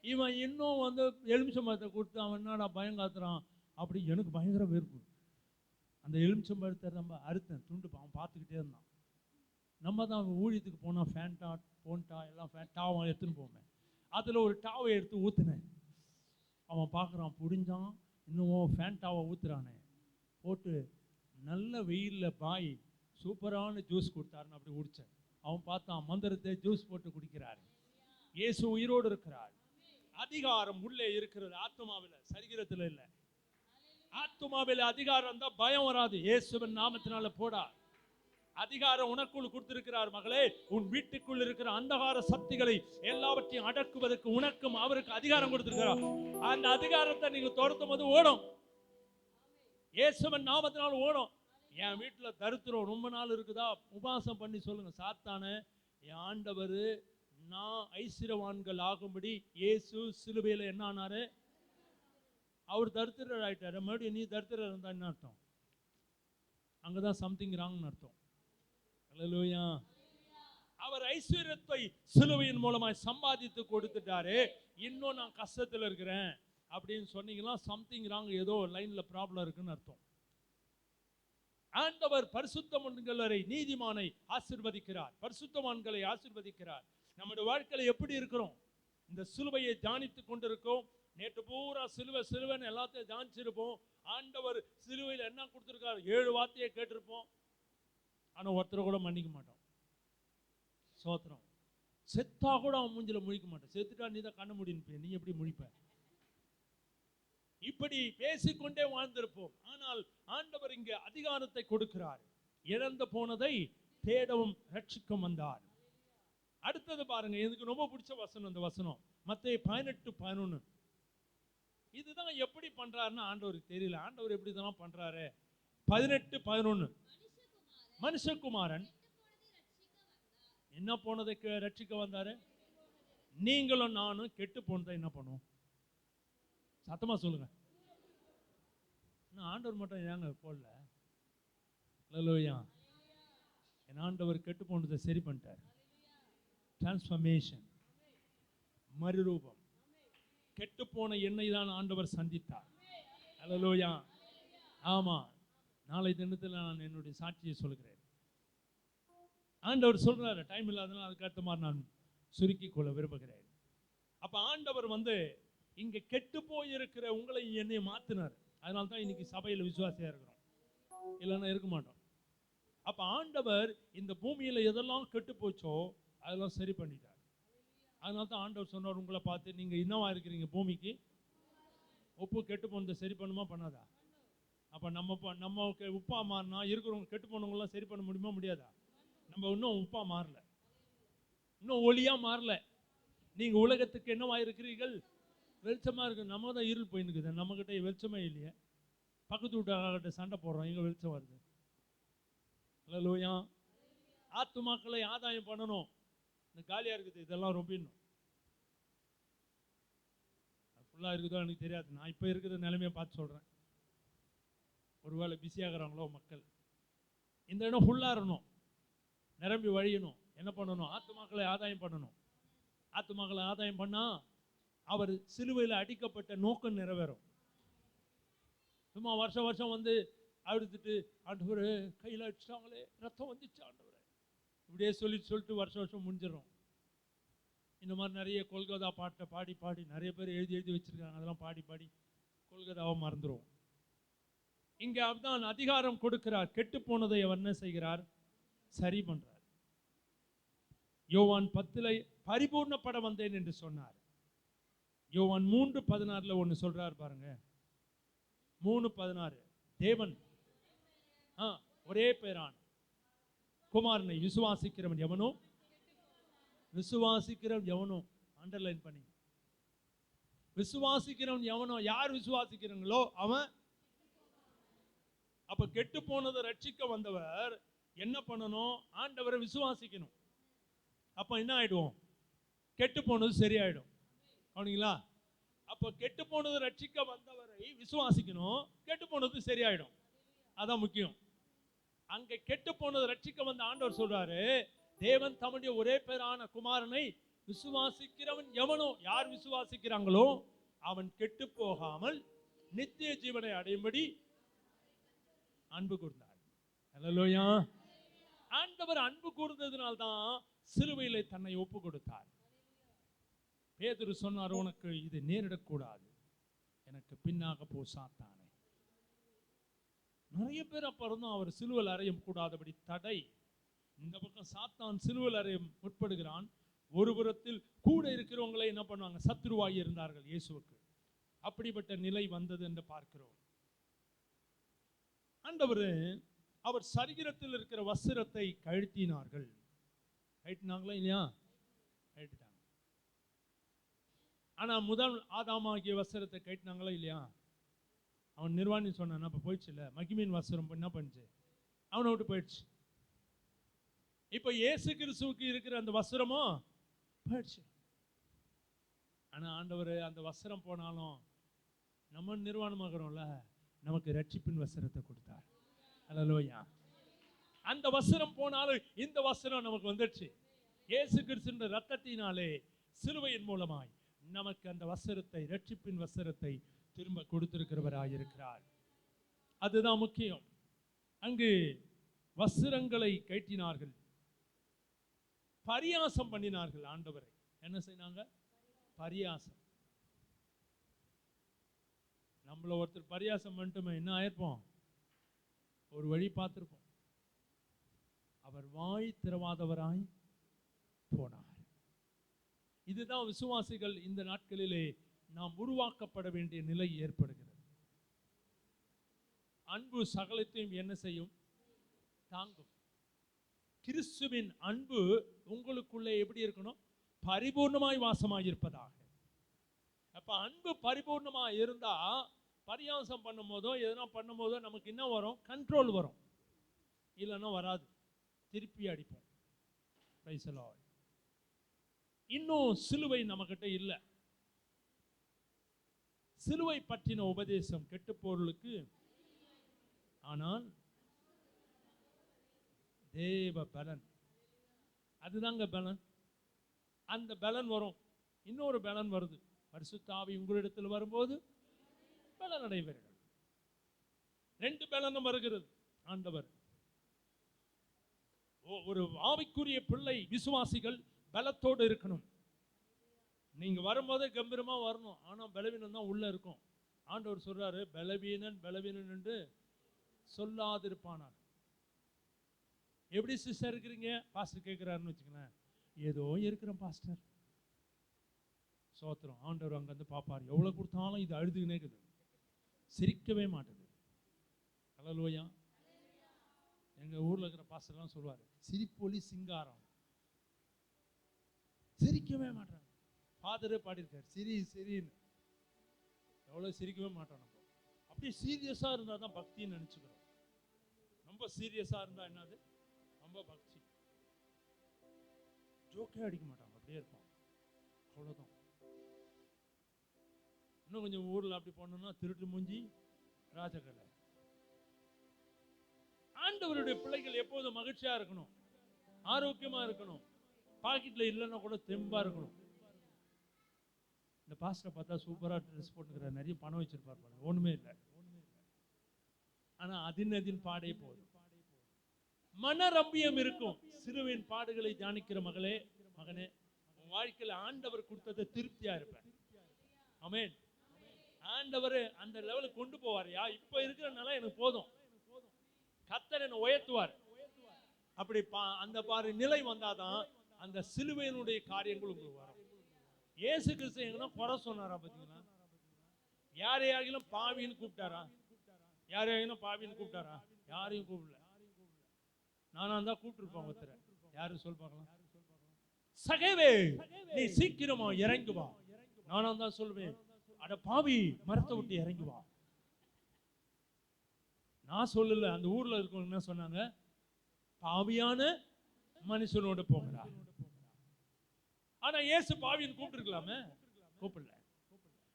இவன் இன்னும் வந்து எலுமிச்சம்பழத்தை கொடுத்து அவன் என்னடா பயங்காத்துறான் அப்படி. எனக்கு பயங்கர வெறுப்பு. அந்த எலுமிச்சம்பழத்தை நம்ம அறுத்தேன், துண்டு அவன் பார்த்துக்கிட்டே இருந்தான். நம்ம தான் ஊழியத்துக்கு போனால் ஃபேண்டா போன்டா எல்லாம் டாவை எடுத்துன்னு போவேன். அதில் ஒரு டாவை எடுத்து ஊற்றுனேன். அவன் பார்க்குறான், புடிஞ்சான், இன்னும் ஃபேண்டாவை ஊற்றுறானே. போட்டு நல்ல வெயிலில் பாய் சூப்பரான ஜூஸ் கொடுத்தாருன்னு அப்படி குடித்தேன். அவன் பார்த்தான், மந்திரத்தை ஜூஸ் போட்டு குடிக்கிறாரு. இயேசு உயிரோடு இருக்கிறார். அதிகாரம் உள்ளே இருக்கிறது, ஆத்மாவில், சரீரத்தில் இல்லை. ஆத்மாவில் அதிகாரம் தான், பயம் வராது. இயேசுவின் நாமத்தினால போடா. அதிகாரம் உனக்குள் கொடுத்திருக்கிறார் மகளே. உன் வீட்டுக்குள் இருக்கிற அந்தகார சக்திகளை எல்லாவற்றையும் அடக்குவதற்கு உனக்கும் அவருக்கு அதிகாரம் கொடுத்திருக்கிறார். அந்த அதிகாரத்தை நீங்க துரத்தும் போது ஓடும், இயேசுவின் நாமத்தினால ஓடும். என் வீட்டில் தரித்திரம் ரொம்ப நாள் இருக்குதா, உபாசம் பண்ணி சொல்லுங்க, சாத்தானே என் ஆண்டவர் நான் ஐஸ்வர்யவான்கள் ஆகும்படி இயேசு சிலுவையில் என்ன ஆனாரு? அவர் தரித்திரர் ஆயிட்டாரு. மறுபடியும் நீ தரித்திரர் இருந்தா என்ன அர்த்தம்? அங்கதான் சம்திங் ராங்னு அர்த்தம். அல்லேலூயா. அவர் ஐஸ்வர்யத்தை சிலுவையின் மூலமாய் சம்பாதித்து கொடுத்துட்டாரு. இன்னும் நான் கஷ்டத்தில் இருக்கிறேன் அப்படின்னு சொன்னீங்கன்னா சம்திங் ராங், ஏதோ லைன்ல ப்ராப்ளம் இருக்குன்னு அர்த்தம். ஆண்டவர் பரிசுத்தவான்களை நீதிமானை ஆசீர்வதிக்கிறார், பரிசுத்தவான்களை ஆசீர்வதிக்கிறார். நம்முடைய வாழ்க்கையில எப்படி இருக்கிறோம்? இந்த சிலுவையை தியானித்து கொண்டிருக்கோம். நேற்று பூரா சிலுவைன்னு எல்லாத்தையும் தியானிச்சிருப்போம். ஆண்டவர் சிலுவையில் என்ன கொடுத்திருக்காரு? 7 வார்த்தையை கேட்டிருப்போம். ஆனா ஒருத்தரை கூட மன்னிக்க மாட்டோம். சோத்திரம். செத்தா கூட அவன் மூஞ்சில முழிக்க மாட்டான். செத்துட்டா நீ தான் கண்ண முடின்னு, நீ எப்படி முழிப்ப? இப்படி பேசிக்கொண்டே வாழ்ந்திருப்போம். ஆனால் ஆண்டவர் இங்கே அதிகாரத்தை கொடுக்கிறார். இழந்து போனதை தேடவும் ரட்சிக்கவும் வந்தார். அடுத்தது பாருங்க, எனக்கு ரொம்ப பிடிச்ச வசனம் இந்த வசனம், மத்தேயு 18:11. இதுதான் எப்படி பண்றாருன்னு ஆண்டவருக்கு தெரியல. ஆண்டவர் எப்படி இதெல்லாம் பண்றாரு? 18:11. மனுஷகுமாரன் என்ன போனதை ரட்சிக்க வந்தாரு? நீங்களும் நானும் கெட்டு போனதை என்ன பண்ணுவோம்? சத்தமா சொல்லுங்க. ஆண்டவர் மட்டும் ஏங்க போடல? அல்லேலூயா. என் ஆண்டவர் கெட்டு போனதை சரி பண்ணிட்டார். டிரான்ஸ்ஃபர்மேஷன், மறுரூபம். கெட்டு போன என்னை தான் ஆண்டவர் சந்தித்தார். அல்லேலூயா. ஆமா, நாளை தினத்தில் நான் என்னுடைய சாட்சியை சொல்கிறேன். ஆண்டவர் சொல்றாரு, டைம் இல்லாதனால அதுக்கடுத்த மாதிரி நான் சுருக்கி கொள்ள விரும்புகிறேன். அப்ப ஆண்டவர் இங்க கெட்டு போயிருக்கிற உங்களை என்னை மாத்தினார். அதனால தான் இன்னைக்கு சபையில் விசுவாசியா இருக்கிறோம், இல்லைன்னா இருக்க மாட்டோம். அப்ப ஆண்டவர் இந்த பூமியில எதெல்லாம் கெட்டு போச்சோ அதெல்லாம் சரி பண்ணிட்டார். அதனால தான் ஆண்டவர் சொன்னார், உங்களை பார்த்து, நீங்க என்னவா இருக்கிறீங்க? பூமிக்கு உப்பு. கெட்டு போனதை சரி பண்ணுமா பண்ணாதா? அப்ப நம்ம உப்பா மாறினா இருக்கிறவங்க கெட்டு போனவங்களாம் சரி பண்ண முடியுமா முடியாதா? நம்ம இன்னும் உப்பா மாறல, இன்னும் ஒளியா மாறல. நீங்க உலகத்துக்கு என்னவா இருக்கிறீர்கள்? வெளிச்சமா இருக்கு. நம்ம தான் இருள் போயின்னுக்குது. நம்ம கிட்ட வெளிச்சமே இல்லையே. பக்கத்து வீட்டுக்கிட்ட சண்டை போடுறோம், எங்க வெளிச்சம் வருது? அல்லேலூயா. ஆத்துமாக்களை ஆதாயம் பண்ணணும். இந்த காலியா இருக்குது, இதெல்லாம் ரொம்பிடணும். ஃபுல்லா இருக்குதோ எனக்கு தெரியாது. நான் இப்ப இருக்கிற நிலைமையை பார்த்து சொல்றேன். ஒருவேளை பிஸியாகிறாங்களோ மக்கள், இந்த இடம் ஃபுல்லா இருக்கணும், நிரம்பி வழியணும். என்ன பண்ணணும்? ஆத்துமாக்களை ஆதாயம் பண்ணணும். ஆத்துமாக்களை ஆதாயம் பண்ணா அவர் சிலுவையில் அடிக்கப்பட்ட நோக்கம் நிறைவேறும். சும்மா வருஷம் வருஷம் அழுதுட்டு, ஆண்டவரே கையில் அடிச்சிட்டாங்களே, ரத்தம் வந்துச்சு ஆண்டவரே, இப்படியே சொல்லிட்டு வருஷம் வருஷம் முடிஞ்சிடும். இந்த மாதிரி நிறைய கொல்கதா பாட்டை பாடி பாடி நிறைய பேர் எழுதி வச்சிருக்காங்க. அதெல்லாம் பாடி பாடி கொல்கதாவை மறந்துடும். இங்க அவர்தான் அதிகாரம் கொடுக்கிறார். கெட்டு போனதை அவர் என்ன செய்கிறார்? சரி பண்றார். யோவான் 10 பரிபூர்ணப்பட வந்தேன் என்று சொன்னார். யோவான் 3:16 ஒன்னு சொல்றார் பாருங்க. 3:16, தேவன் ஒரே பேரான குமாரனை விசுவாசிக்கிறவன் எவனோ, அண்டர்லைன் பண்ணி, விசுவாசிக்கிறவன் எவனோ, யார் விசுவாசிக்கிறாங்களோ அவன். அப்ப கெட்டு போனதை ரட்சிக்க வந்தவர் என்ன பண்ணணும்? ஆண்டவரை விசுவாசிக்கணும். அப்ப என்ன ஆயிடுவோம்? கெட்டு போனது சரியாயிடும். அவனுங்களா? அப்ப கெட்டு போனது ரட்சிக்க வந்தவரை விசுவாசிக்கணும், கெட்டு போனது சரியாயிடும். அதான் முக்கியம். அங்க கெட்டு போனது ரட்சிக்க வந்த ஆண்டவர் சொல்றாரு, தேவன் தம்முடைய ஒரே பேரான குமாரனை விசுவாசிக்கிறவன் எவனோ, யார் விசுவாசிக்கிறாங்களோ அவன் கெட்டு போகாமல் நித்திய ஜீவனை அடையும்படி அன்பு கூர்ந்தார். அல்லேலூயா. ஆண்டவர் அன்பு கூர்ந்ததினால்தான் சிலுவையிலே தன்னை ஒப்பு கொடுத்தார். பேதுரு சொன்னார், உனக்கு இது நேரிடக்கூடாது, எனக்கு பின்னாக போ சாத்தானே. நிறைய பேர் அப்ப இருந்தும் அவர் சிலுவையில் அறையும் கூடாதபடி தடை. இந்த பக்கம் சாத்தான் சிலுவையில் அறையும் முற்படுகிறான். ஒரு புறத்தில் கூட இருக்கிறவங்களை என்ன பண்ணுவாங்க? சத்துருவாகி இருந்தார்கள் இயேசுவுக்கு. அப்படிப்பட்ட நிலை வந்தது என்று பார்க்கிறோம். ஆண்டவர் அவர் சரீரத்தில் இருக்கிற வஸ்திரத்தை கழட்டினார்கள். கழட்டினாங்களா இல்லையா? கழட்டிட்டாங்க. ஆனா முதல் ஆதாமாகிய வஸ்திரத்தை கழட்டினாங்களா இல்லையா? அவன் நிர்வாணி சொன்னான், அப்ப போயிடுச்சு இல்ல, மகிமையின் வஸ்திரம் என்ன பண்ணுச்சு? அவனை விட்டு போயிடுச்சு. இப்ப இயேசு கிறிஸ்துவுக்கு இருக்கிற அந்த வஸ்திரமும் போயிடுச்சு. ஆனா ஆண்டவர் அந்த வஸ்திரம் போனாலும் நம்ம நிர்வாணமாகிறோம்ல, நமக்கு ரட்சிப்பின் வஸ்திரத்தை கொடுத்தார். அல்லேலூயா. அந்த வஸ்திரம் போனாலும் இந்த வஸ்திரம் நமக்கு வந்துடுச்சு. இயேசு கிறிஸ்துவின் ரத்தத்தினாலே சிலுவையின் மூலமாய் நமக்கு அந்த வஸ்திரத்தை, ரட்சிப்பின் வஸ்திரத்தை திரும்ப கொடுத்திருக்கிறவராயிருக்கிறார். அதுதான் முக்கியம். அங்கு வஸ்திரங்களை கழட்டினார்கள், பரியாசம் பண்ணினார்கள். ஆண்டவரை என்ன செய்தாங்க? பரியாசம். நம்மள ஒருத்தர் பரியாசம் பண்ணிட்டுமே என்ன ஆயிருப்போம்? ஒரு வழி பார்த்திருப்போம். அவர் வாய் திறவாதவராய் போனார். இதுதான் விசுவாசிகள் இந்த நாட்களிலே நாம் உருவாக்கப்பட வேண்டிய நிலை ஏற்படுகிறது. அன்பு சகலத்தையும் என்ன செய்யும்? தாங்கும். கிறிஸ்துவின் அன்பு உங்களுக்குள்ளே எப்படி இருக்கணும்? பரிபூர்ணமாய் வாசமாய் இருப்பதாக. அப்ப அன்பு பரிபூர்ணமாய் இருந்தா பரியாசம் பண்ணும் போதோ எதனா பண்ணும் போதோ நமக்கு என்ன வரும்? கண்ட்ரோல் வரும். இல்லைன்னா வராது, திருப்பி அடிப்போம். Praise the Lord. இன்னும் சிலுவை நம்மகிட்ட இல்லை. சிலுவை பற்றின உபதேசம் கெட்டு பொருளுக்கு, ஆனால் தேவ பலன். அதுதாங்க பலன். அந்த பலன் வரும். இன்னொரு பலன் வருது. பரிசுத்த ஆவி உங்களிடத்தில் வரும்போது பலன் அடைவீர்கள். 2 பலனும் வருகிறது. ஆண்டவர் ஒரு ஆவிக்குரிய பிள்ளை விசுவாசிகள் பலத்தோடு இருக்கணும். நீங்க வரும்போதே கம்பீரமா வரணும். ஆனா பலவீனம் தான் உள்ள இருக்கும். ஆண்டவர் சொல்றாரு, பலவீனன் பலவீனன் என்று சொல்லாதிருப்பானார். எப்படி சிஸ்டர் இருக்கிறீங்க? பாஸ்டர் கேட்கிறாருன்னு வச்சுக்கோங்களேன். ஏதோ இருக்கிறேன் பாஸ்டர். சோத்திரம். ஆண்டவர் அங்க வந்து பாப்பாரு. எவ்வளவு கொடுத்தாலும் இது அழுதுகினே இருக்குது, சிரிக்கவே மாட்டேது. ஹல்லேலூயா. எங்க ஊர்ல இருக்கிற பாஸ்டர்லாம் சொல்லுவாரு, சிரிப்பொலி சிங்காரம். சிரிக்கவே மாட்டாங்க. ஃபாதரே பாடியிருக்காரு, சிரி சிரின்னு. எவ்வளவு சிரிக்கவே மாட்டோம் நம்ம. அப்படியே சீரியஸா இருந்தா தான் பக்தின்னு நினைச்சுக்கிறோம். ரொம்ப சீரியஸா இருந்தா என்னது? ரொம்ப பக்தி. ஜோக்கே அடிக்க மாட்டாங்க, அப்படியே இருப்பான். அவ்வளவுதான். இன்னும் கொஞ்சம் ஊர்ல அப்படி போனோம்னா திருட்டு மூஞ்சி ராஜகலை. ஆண்டவருடைய பிள்ளைகள் எப்போதும் மகிழ்ச்சியா இருக்கணும், ஆரோக்கியமா இருக்கணும், பாக்கெட்ல இல்லைன்னா கூட தெம்பா இருக்கணும். இந்த பாஸ்டரை பார்த்தா சூப்பரா ட்ரெஸ் போட்டுக்கிறார், நிறைய பணம் வச்சிருப்பார் பாருங்க, ஒண்ணுமே இல்லை. ஆனா அதின் பாடே போதும், மனரம்பியம் இருக்கும். சிலுவையின் பாடுகளை தியானிக்கிற மகளே மகனே, உன் வாழ்க்கையில ஆண்டவர் கொடுத்ததை திருப்தியா இருப்பேன். ஆமென். ஆண்டவர் அந்த லெவலுக்கு கொண்டு போவாரியா? இப்ப இருக்கிற நிலை எனக்கு போதும், கர்த்தர் என்னை உயர்த்துவார். அப்படி அந்த பாரு நிலை வந்தாதான் அந்த சிலுவையினுடைய காரியங்கள் உங்களுக்கு வரும். இயேசு கிறிஸ்து எங்கன்னா குறை சொன்னாரா? பாத்தீங்களா? யாரையாகிலும் பாவின்னு கூப்பிட்டாரா? யாரையாகிலும் பாவின்னு கூப்பிட்டாரா? யாரையும் கூப்பிடல. நானா தான் கூப்பிட்டுருப்பேன் ஒருத்தரை. யாரும் சொல் பார்க்கலாம். சகேவே, நீ சீக்கிரமா இறங்கி வா. நானா தான் சொல்வேன், அட பாவி, மரத்தை விட்டு இறங்கி வா. நான் சொல்லல, அந்த ஊர்ல இருக்கவங்க என்ன சொன்னாங்க? பாவியான மனுஷனோட போகிறார். ஆனா இயேசு பாவின்னு கூப்பிட்டுருக்கலாமே, கூப்பிடல.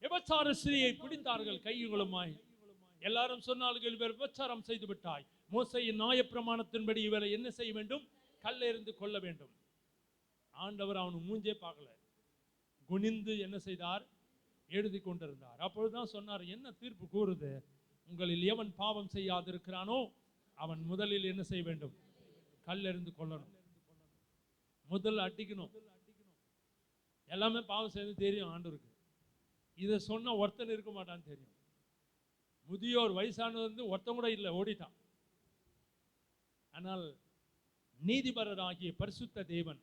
விபச்சார ஸ்திரியை பிடித்தார்கள் கையுங்களுமாய். எல்லாரும் சொன்னார்கள், இவர் விபச்சாரம் செய்து விட்டாய், மோசேயின் நியாயப்பிரமாணத்தின்படி இவரை என்ன செய்ய வேண்டும்? கல்லெறிந்து கொள்ள வேண்டும். ஆண்டவர் அவனு மூஞ்சே பார்க்கல, குனிந்து என்ன செய்தார்? எழுதி கொண்டிருந்தார். அப்பொழுதுதான் சொன்னார், என்ன தீர்ப்பு கூறுது? உங்களில் எவன் பாவம் செய்யாதிருக்கிறானோ அவன் முதலில் என்ன செய்ய வேண்டும்? கல்லெறிந்து கொள்ளணும். முதல் அடிக்கணும். எல்லாமே பாவம் செய்து தெரியும் ஆண்டவருக்கு. இதை சொன்ன ஒருத்தன் இருக்க மாட்டான்னு தெரியும். முதியோர் வயசானது வந்து ஒருத்தன் கூட இல்லை, ஓடிட்டான். ஆனால் நீதிபரராகிய பரிசுத்த தேவன்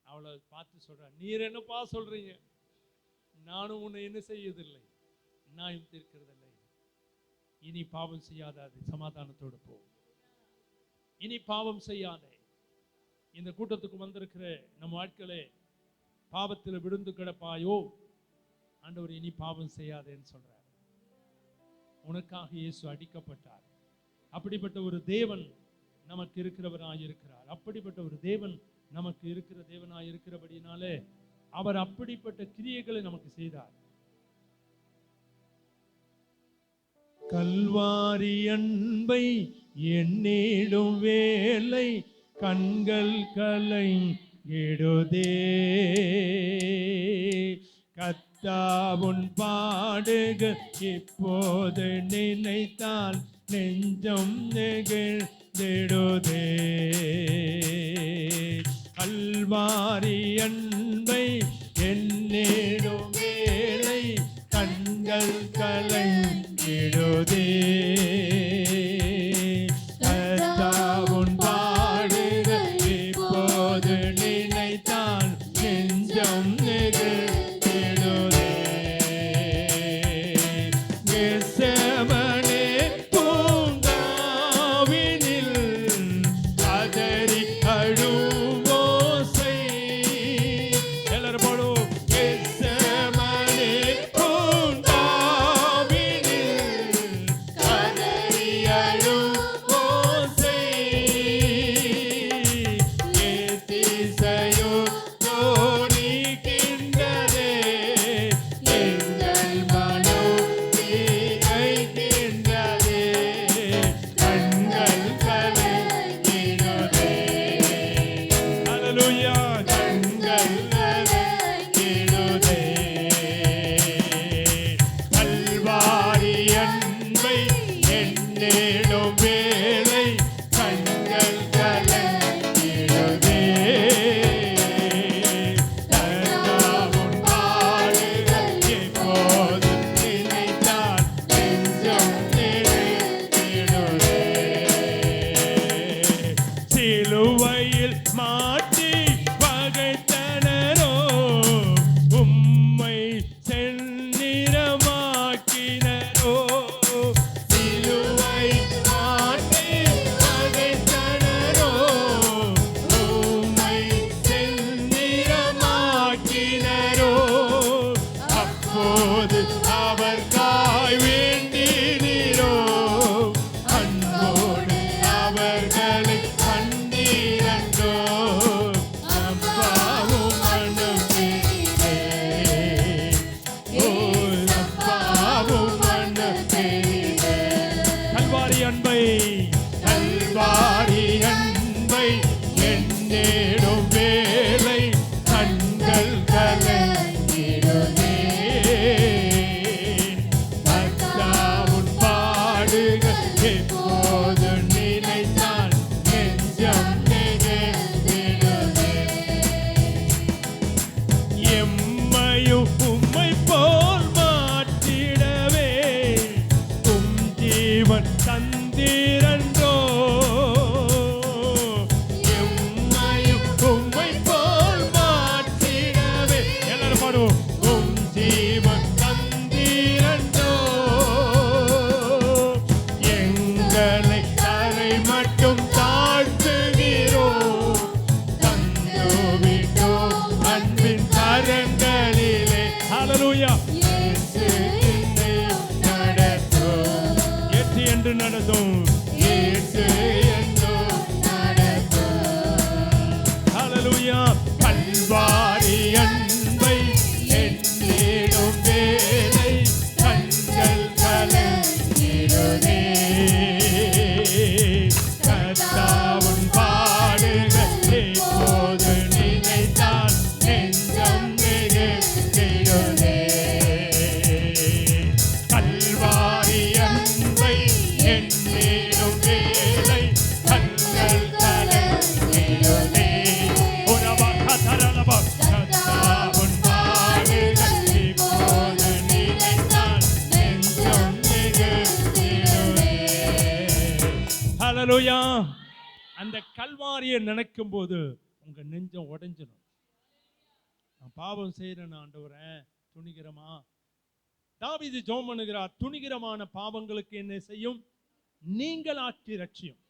அவளை பார்த்து சொல்றார், நீர் என்னப்பா சொல்றீங்க? நானும் உன்னை என்ன செய்யதில்லை, நியாயம் தீர்க்கிறதில்லை. இனி பாவம் செய்யாத, சமாதானத்தோடு போ. இனி பாவம் செய்யாதே. இந்த கூட்டத்துக்கு வந்திருக்கிற நம் வாழ்க்கையிலே பாவத்தில் விழுந்து கிடப்பாயோ, ஆண்டவர் இனி பாவம் செய்யாதேன்னு சொல்றார். உனக்காக இயேசு அடிக்கப்பட்டார். அப்படிப்பட்ட ஒரு தேவன் நமக்கு இருக்கிறவராய் இருக்கிறார். அப்படிப்பட்ட ஒரு தேவன் நமக்கு இருக்கிற தேவனாய் இருக்கிறபடினாலே அவர் அப்படிப்பட்ட கிரியைகளை நமக்கு செய்தார். கல்வாரி அன்பை எண்ணிடும் வேலை கண்கள் கலங்கிடுதே. கர்த்தாவுன் பாடுகள் இப்போது நினைத்தால் நெஞ்சம் நெகிழ்ந்திடுதே. கல்வாரி அன்பை எண்ணிடும் வேளை கண்கள் கலங்கிடுதே. கர்த்தாவுன் பாடுகள் இப்போது நினைத்தால் நெஞ்சம் நெகிழ்ந்திடுதே. கெத்செமனே எப்போது அவர்காய் வேண்டினீரோ அன்போடு அவர்களை கண்டீரன்றோ அப்பாவும் அனுப்பினே ஓ அப்பாவும் அனுப்பினே கல்வாரி அன்பை என்னேடும் வேலை கண்கள் கலங்கிடுதே கர்த்தாவின் பாடுகள் எப்போது நினைத்தால் நெஞ்சம் நெகிழ்ந்திடுதே எம்மையும் உம்மை போல் மாற்றிடவே உம் ஜீவன் தந்தீரன்றோ எம்மையும் உம்மை போல் மாற்றிடவே எல்லாரும் பாடுவோம் உம் ஜீவன் தந்தீரன்றோ எங்களை தரை மட்டும் தாழ்த்துகிறோ தந்துவிட்டோ அன்பின் கரங்களிலே ஹல்லேலூயா இயேசு என்னையும் நடத்தும். ஏற்று என்று நடத்தும் இயேசு என்றும் நடத்தும். ஹல்லேலூயா கல்வாரி அன்பை என்னிடும் வேலை கண்கள் கலங்கிடுதே கர்த்தாவின் பாடுகள் எப்போது நினைத்தால் நெஞ்சம் நெகிழ்ந்திடுதே கல்வாரி அன்பை என்னிடும் வேலை கண்கள் கலங்கிடுதே உறவா கதறலவா கர்த்தாவின் பாடுகள் இப்போது நினைத்தால் நெஞ்சம் நெகிழ்ந்திடுதே ஹல்லேலூயா அந்த கல்வாரியை நினைக்கும் போது உங்க நெஞ்சம் உடைஞ்சிடும் நான் பாவம் செய்யறேன் ஆண்டவரே துணிகிறமா தாவீது ஜெபம் பண்ணுகிறார் துணிகரமான பாவங்களுக்கு என்ன செய்யும் நீங்களாக்கி ரட்சியும்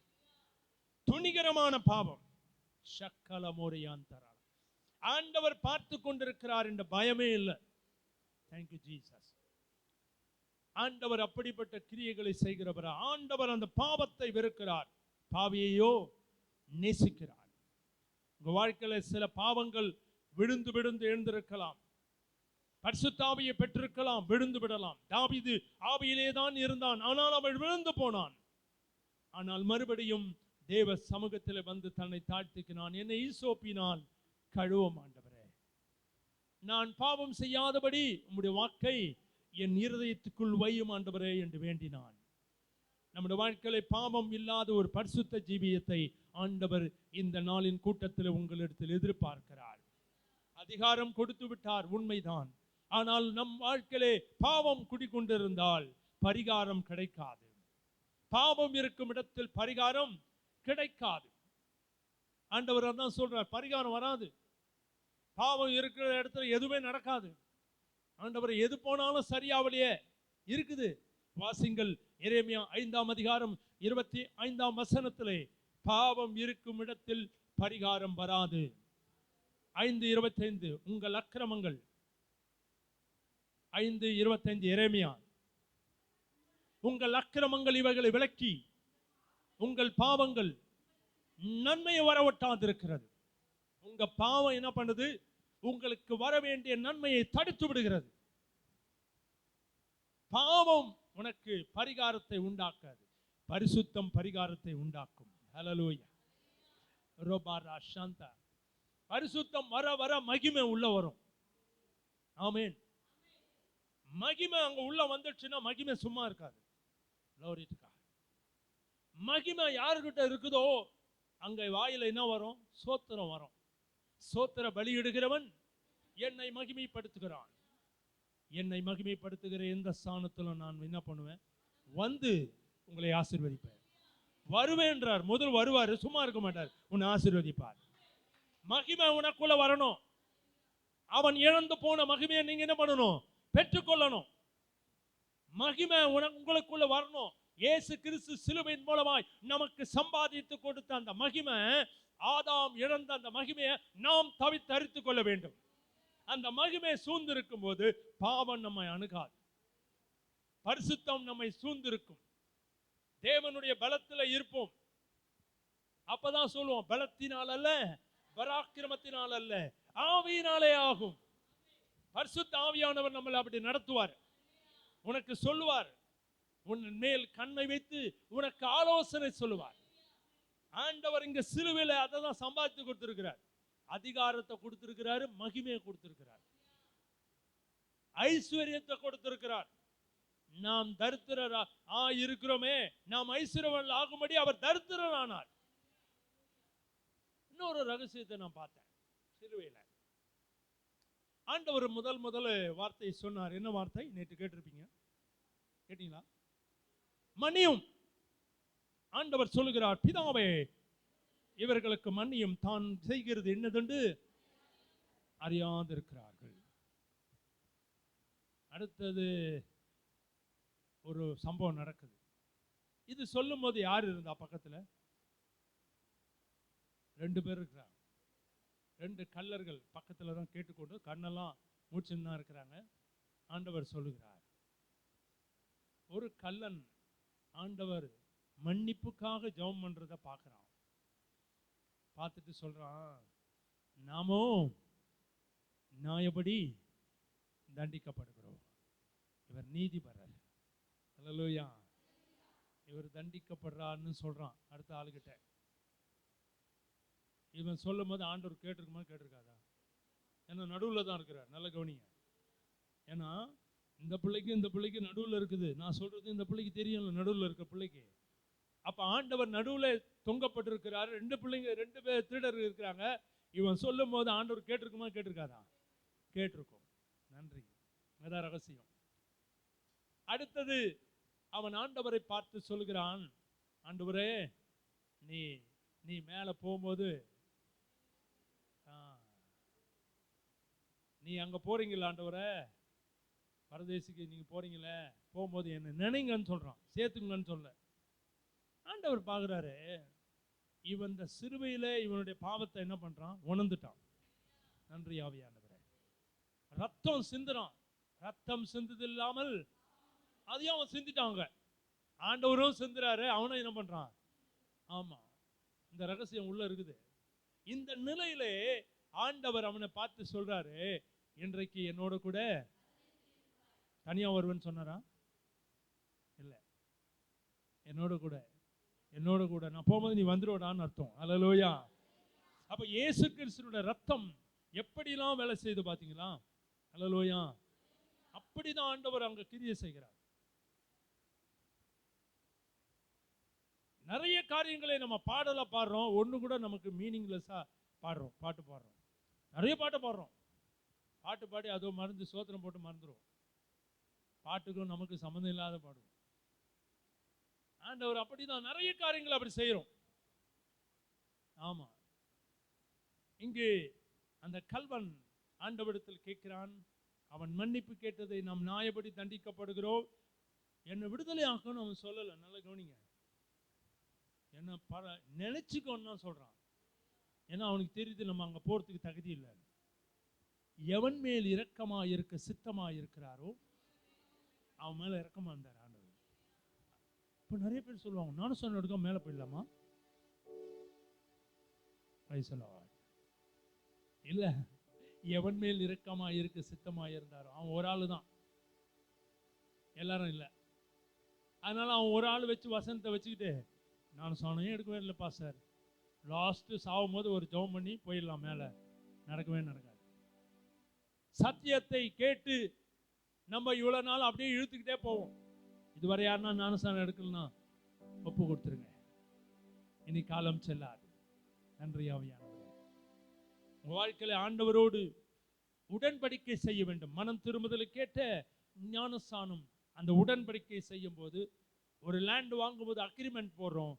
துணிகரமான பாவம் சக்கல மோரியாந்தரா ஆண்டவர் பார்த்து கொண்டிருக்கிறார் என்ற பயமே இல்லை தேங்க்யூ ஜீசஸ் ஆண்டவர் அப்படிப்பட்ட கிரியைகளை செய்கிறவர் ஆண்டவர் அந்த பாவத்தை வெறுக்கிறார் பாவியையோ நேசிக்கிறார் உங்க வாழ்க்கையில சில பாவங்கள் விழுந்து விழுந்து எழுந்திருக்கலாம் பரிசுத்த ஆவியை பெற்றிருக்கலாம் விழுந்து விடலாம் தாவீது ஆவியிலே தான் இருந்தான் ஆனால் அவன் விழுந்து போனான் ஆனால் மறுபடியும் தேவ சமூகத்தில் வந்து தன்னை தாழ்த்திக்கினான் என்னை ஈசோப்பினால் கழுவும் ஆண்டவரே நான் பாவம் செய்யாதபடி உம்முடைய வாக்கை என் இருதயத்துக்குள் வையும் ஆண்டவரே என்று வேண்டினான் நம்முடைய வாழ்க்கையில பாவம் இல்லாத ஒரு பரிசுத்த ஜீவியத்தை ஆண்டவர் இந்த நாளின் கூட்டத்தில் உங்களிடத்தில் எதிர்பார்க்கிறார் அதிகாரம் கொடுத்து விட்டார் உண்மைதான் ஆனால் நம் வாழ்க்கையிலே பாவம் குடிக்கொண்டிருந்தால் பரிகாரம் கிடைக்காது பாவம் இருக்கும் இடத்தில் பரிகாரம் கிடைக்காது ஆண்டவர் அதான் சொல்றார் பரிகாரம் வராது பாவம் இருக்கிற இடத்துல எதுவுமே நடக்காது ஆண்டவர் எது போனாலும் சரியாவலையே இருக்குது வாசிங்கள் எரேமியா 5ஆம் அதிகாரம் 25ஆம் வசனத்திலே பாவம் இருக்கும் இடத்தில் பரிகாரம் வராது 5:25 உங்கள் அக்கிரமங்கள் 5:25 எரேமியா உங்கள் அக்கிரமங்கள் இவைகளை விலக்கி உங்கள் பாவங்கள் நன்மையை வரவட்டாதிருக்கிறது உங்க பாவம் என்ன பண்ணுது உங்களுக்கு வர வேண்டிய நன்மையை தடுத்து விடுகிறது பாவம் உனக்கு பரிகாரத்தை உண்டாக்காது பரிசுத்தம் பரிகாரத்தை உண்டாக்கும் ஹல்லேலூயா ரோபாரா சாந்தா பரிசுத்தம் வர வர மகிமை உள்ள வரும் ஆமென் மகிமை அங்க உள்ள வந்துச்சுன்னா மகிமை சும்மா இருக்காது மகிமை யாருக்கிட்ட இருக்குதோ அங்க வாயில என்ன வரும் சோத்திரம் வரும் சோத்திர பலியிடுகிறவன் என்னை மகிமைப்படுத்துகிறான் என்னை மகிமைப்படுத்துகிற எந்த ஸ்தானத்திலும் நான் என்ன பண்ணுவேன் வந்து உங்களை ஆசீர்வதிப்பேன் வருவேன்றார் முதல் வருவார் சும்மா இருக்க மாட்டார் உன்னை ஆசீர்வதிப்பார் மகிமை உனக்குள்ள வரணும் அவன் இழந்து போன மகிமையை நீங்க என்ன பண்ணணும் பெற்றுக்கொள்ளணும் மகிமை உங்களுக்குள்ள வரணும் இயேசு கிறிஸ்து சிலுவையின் மூலமாய் நமக்கு சம்பாதித்து கொடுத்த அந்த மகிமை ஆதாம் இழந்த அந்த மகிமையை நாம் தவித்தரித்துக் கொள்ள வேண்டும் அந்த மகிமை சூழ்ந்திருக்கும் போது பாவம் நம்மை அணுகாது, பரிசுத்தம் நம்மை சூழ்ந்திருக்கும், தேவனுடைய பலத்துல இருப்போம். அப்பதான் சொல்லுவோம், பலத்தினால் அல்ல, பராக்கிரமத்தினால் அல்ல, ஆவியினாலே ஆகும். பரிசுத்த ஆவியானவர் நம்மளை அப்படி நடத்துவார், உனக்கு சொல்லுவார், உன் மேல் கண்ணை வைத்து உனக்கு ஆலோசனை சொல்லுவார். ஆண்டவர் இங்க சிலுவையில அதை தான் சம்பாதித்து கொடுத்திருக்கிறார். அதிகாரத்தை கொடுத்திருக்கிறாரு, மகிமையை கொடுத்திருக்கிறார், ஐஸ்வர்யத்தை கொடுத்திருக்கிறார். நாம் தரித்திரரா இருக்கிறோமே, நாம் ஐஸ்வர்யவான் ஆகும்படி அவர் தரித்திரர் ஆனார். இன்னொரு ரகசியத்தை நான் பார்த்தேன் சிலுவையில. ஆண்டவர் முதல் வார்த்தை சொன்னார். என்ன வார்த்தை? நேற்று கேட்டிருப்பீங்க, கேட்டீங்களா? மன்னியும். ஆண்டவர் சொல்லுகிறார், பிதாவே இவர்களுக்கு மன்னியும், தான் செய்கிறது என்னதென்று அறியாதிருக்கிறார்கள். அடுத்தது ஒரு சம்பவம் நடக்குது. இது சொல்லும் போது யார் இருந்தா பக்கத்துல? 2 பேர் இருக்கிறாங்க. 2 கள்ளர்கள் பக்கத்துல தான் கேட்டுக்கொண்டு கண்ணெல்லாம் மூச்சுன்னு தான் இருக்கிறாங்க. ஆண்டவர் சொல்லுகிறார், ஒரு கள்ளன் ஆண்டவர் மன்னிப்புக்காக ஜெபம் பண்றத பார்க்கிறான். பார்த்துட்டு சொல்றான், நாமோ நியாயப்படி தண்டிக்கப்படுகிறோம், இவர் நீதிபரர். அல்லேலூயா. இவர் தண்டிக்கப்படுறான்னு சொல்றான் அடுத்த ஆளுகிட்ட. இவன் சொல்லும் போது ஆண்டவர் கேட்டிருக்குமா கேட்டிருக்காதா? ஏன்னா நடுவில் தான் இருக்கிறார். நல்ல கவனிங்க. ஏன்னா இந்த பிள்ளைக்கு நடுவில் இருக்குது. நான் சொல்றது இந்த பிள்ளைக்கு தெரியும், நடுவில் இருக்க பிள்ளைக்கு. அப்ப ஆண்டவர் நடுவில் தொங்கப்பட்டிருக்கிறார். 2 பேர் திருடர் இருக்கிறாங்க. இவன் சொல்லும் போது ஆண்டவர் கேட்டிருக்குமா கேட்டிருக்காதா? கேட்டிருக்கும். நன்றி. அதான் ரகசியம். அடுத்தது அவன் ஆண்டவரை பார்த்து சொல்கிறான், ஆண்டவரே நீ நீ மேலே போகும்போது நீ அங்கே போறீங்களா ஆண்டவரே, பரதேசிக்கு நீங்க போறீங்களே, போகும்போது என்ன நினைங்கன்னு சொல்றான், சேர்த்துங்கன்னு சொல்ல. ஆண்டவர் பார்க்குறாரு, இவன் இந்த சிறுவையில இவனுடைய பாவத்தை என்ன பண்றான்? உணர்ந்துட்டான். நன்றி ஆவியானவரே. ரத்தம் சிந்துறான். ரத்தம் சிந்தது இல்லாமல் அதையும் அவன் சிந்திட்டாங்க. ஆண்டவரும் சிந்துறாரு, அவனும் என்ன பண்றான்? ஆமா, இந்த ரகசியம் உள்ள இருக்குது. இந்த நிலையிலே ஆண்டவர் அவனை பார்த்து சொல்றாரு, இன்றைக்கு என்னோட கூட தனியா வருவேன்னு சொன்னாரா? இல்ல, என்னோட கூட நான் போகும்போது நீ வந்துருவாடான்னு அர்த்தம். அல்லேலூயா. அப்ப இயேசு கிறிஸ்துவோட ரத்தம் எப்படிலாம் வேலை செய்து பாத்தீங்களா? அல்லேலூயா. அப்படிதான் ஆண்டவர் அங்க கிரியை செய்கிறார். நிறைய காரியங்களை நம்ம பாடல பாடுறோம், ஒண்ணு கூட நமக்கு மீனிங்லெஸ்ஸா பாடுறோம். பாட்டு பாடுறோம், நிறைய பாட்டு பாடுறோம். பாட்டு பாடி அதோ மறந்து சோத்திரம் போட்டு மறந்துடும். பாட்டுக்கும் நமக்கு சம்மந்தம் இல்லாத பாடுவோம். ஆண்டவர் அப்படிதான் நிறைய காரியங்கள் அப்படி செய்யறோம். ஆமா, இங்கு அந்த கல்வன் ஆண்டவரிடத்தில் கேட்கிறான். அவன் மன்னிப்பு கேட்டதை நாம் நியாயப்படி தண்டிக்கப்படுகிறோம், என்னை விடுதலை ஆக்கணும் அவன் சொல்லல. நல்ல கவனிங்க. என்ன நினைச்சுக்கோன்னு தான் சொல்றான். ஏன்னா அவனுக்கு தெரியுது நம்ம அங்க போறதுக்கு தகுதி இல்லை. எவன் மேல் இரக்கமா இருக்க சித்தமா இருக்கிறாரோ அவன் மேல இரக்கமா இருந்தார் ஆண்டவர். இப்ப நிறைய பேர் சொல்லுவாங்க, நானும் சொன்ன எடுக்க மேல போயிடலாமா? இல்ல, எவன் மேல் இரக்கமா இருக்க சித்தமா இருந்தாரோ அவன் ஒரு ஆளு தான், எல்லாரும் இல்லை. அதனால அவன் ஒரு ஆள் வச்சு வசனத்தை வச்சுக்கிட்டு நான் சொன்னே எடுக்கவே இல்லைப்பா சார், லாஸ்ட்டு சாகும் போது ஒரு ஜெபம் பண்ணி போயிடலாம், மேலே நடக்கவே நடக்காது. சத்தியத்தை கேட்டு நம்ம இவ்வளோ நாள் அப்படியே இழுத்துக்கிட்டே போவோம். இதுவரை யாருன்னா ஞானஸ்நானம் எடுக்கலன்னா ஒப்பு கொடுத்துருங்க, இனி காலம் செல்லாது. நன்றி ஆவியானவரே. உங்கள் வாழ்க்கையில் ஆண்டவரோடு உடன்படிக்கை செய்ய வேண்டும். மனம் திரும்புதலுக்கு கேட்ட ஞானஸ்நானம் அந்த உடன்படிக்கை செய்யும் போது, ஒரு லேண்ட் வாங்கும்போது அக்ரிமெண்ட் போடுறோம்.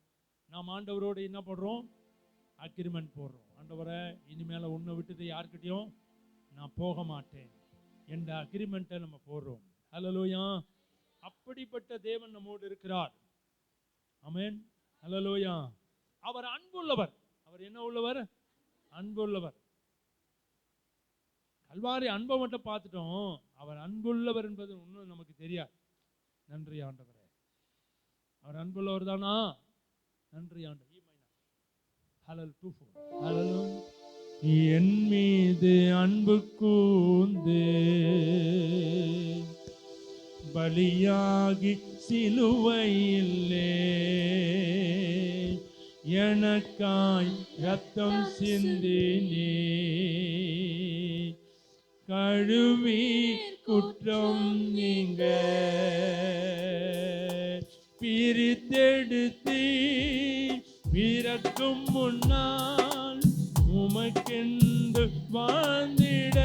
நாம் ஆண்டவரோடு என்ன போடுறோம்? அக்ரிமெண்ட் போடுறோம். ஆண்டவரை இனிமேல் உன்னை விட்டுட்டு யாருக்கிட்டையும் நான் போக மாட்டேன் என்ற அக்ரிமெண்ட்டை நம்ம போடுறோம். ஹல்லேலூயா. அப்படிப்பட்ட தேவன் நம்மோடு இருக்கிறார். ஆமென். ஹல்லேலூயா. அவர் அன்புள்ளவர். அவர் என்ன உள்ளவர்? அன்புள்ளவர். கல்வாரி அன்பை மட்டும் பார்த்துட்டோம், அவர் அன்புள்ளவர் என்பது இன்னும் நமக்கு தெரியாது. நன்றி ஆண்டவரே, அவர் அன்புள்ளவர் தானா? நன்றி ஆண்டவர். என் மீது அன்பு கூர்ந்து பலியாகி சிலுவையிலே எனக்காய் ரத்தம் சிந்தினே, கழுவி குற்றம் நீங்க பிரித்தெடுத்தீ, பிறக்கும் முன்னால் உமக்கென்று வாழ்ந்திட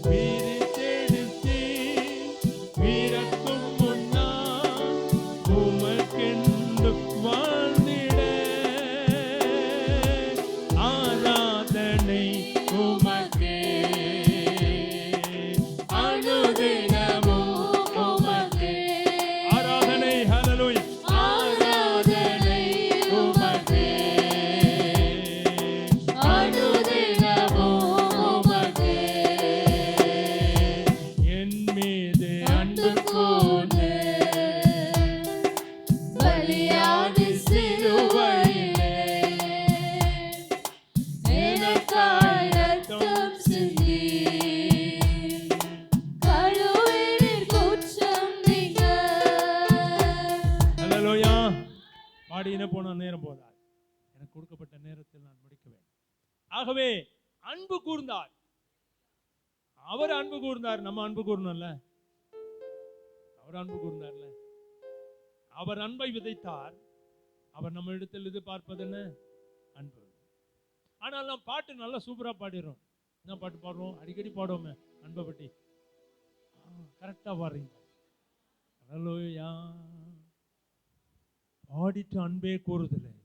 பிரித்தெடுத்தீ, பிறக்கும் முன்னால் உமக்கென்று வாழ்ந்திட ஆராதனை உமக்கே, அனுதினமும் உமக்கே ஆராதனை. ஹல்லேலூயா. ஆராதனை உமக்கே, அனுதினமும் உமக்கே. என் மீது அன்பு கூர்ந்து பலியாகி சிலுவையிலே எனக்காய் ரத்தம் சிந்தி, கழுவினீர் குற்றம் நீங்க. ஹல்லேலூயா. பாடின போன நேரம் போதாது, எனக்கு கொடுக்கப்பட்ட நேரத்தில் நான் முடிக்க வேண்டும். ஆகவே அன்பு கூர்ந்தார், அவர் அன்பு கூர்ந்தார். நம்ம அன்பு கூர்ந்தோம்ல, அவர் அன்பு கூர்ந்தார்ல. அவர் அன்பை விதைத்தார். அவர் நம்ம இடத்தில் எதிர்பார்ப்பது என்ன? அன்பு. ஆனால் நாம் பாட்டு நல்லா சூப்பரா பாடிடுறோம். என்ன பாட்டு பாடுறோம்? அடிக்கடி பாடுவோமே அன்பை பற்றி. கரெக்டா பாடுறீங்க. ஹல்லேலூயா. பாடிட்டு அன்பே கூறுதல்,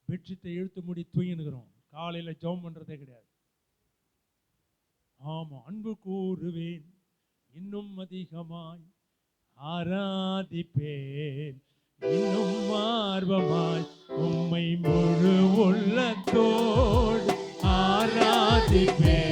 பெட்ஷீட்டை இழுத்து மூடி தூங்கினுக்கிறோம், காலையில ஜெபம் பண்றதே கிடையாது. ஆமா, அன்பு கூறுவேன் இன்னும் அதிகமாய், ஆராதிப்பேன் இன்னும் ஆர்வமாய், உம்மை முழு உள்ளத்தோடு ஆராதிப்பேன்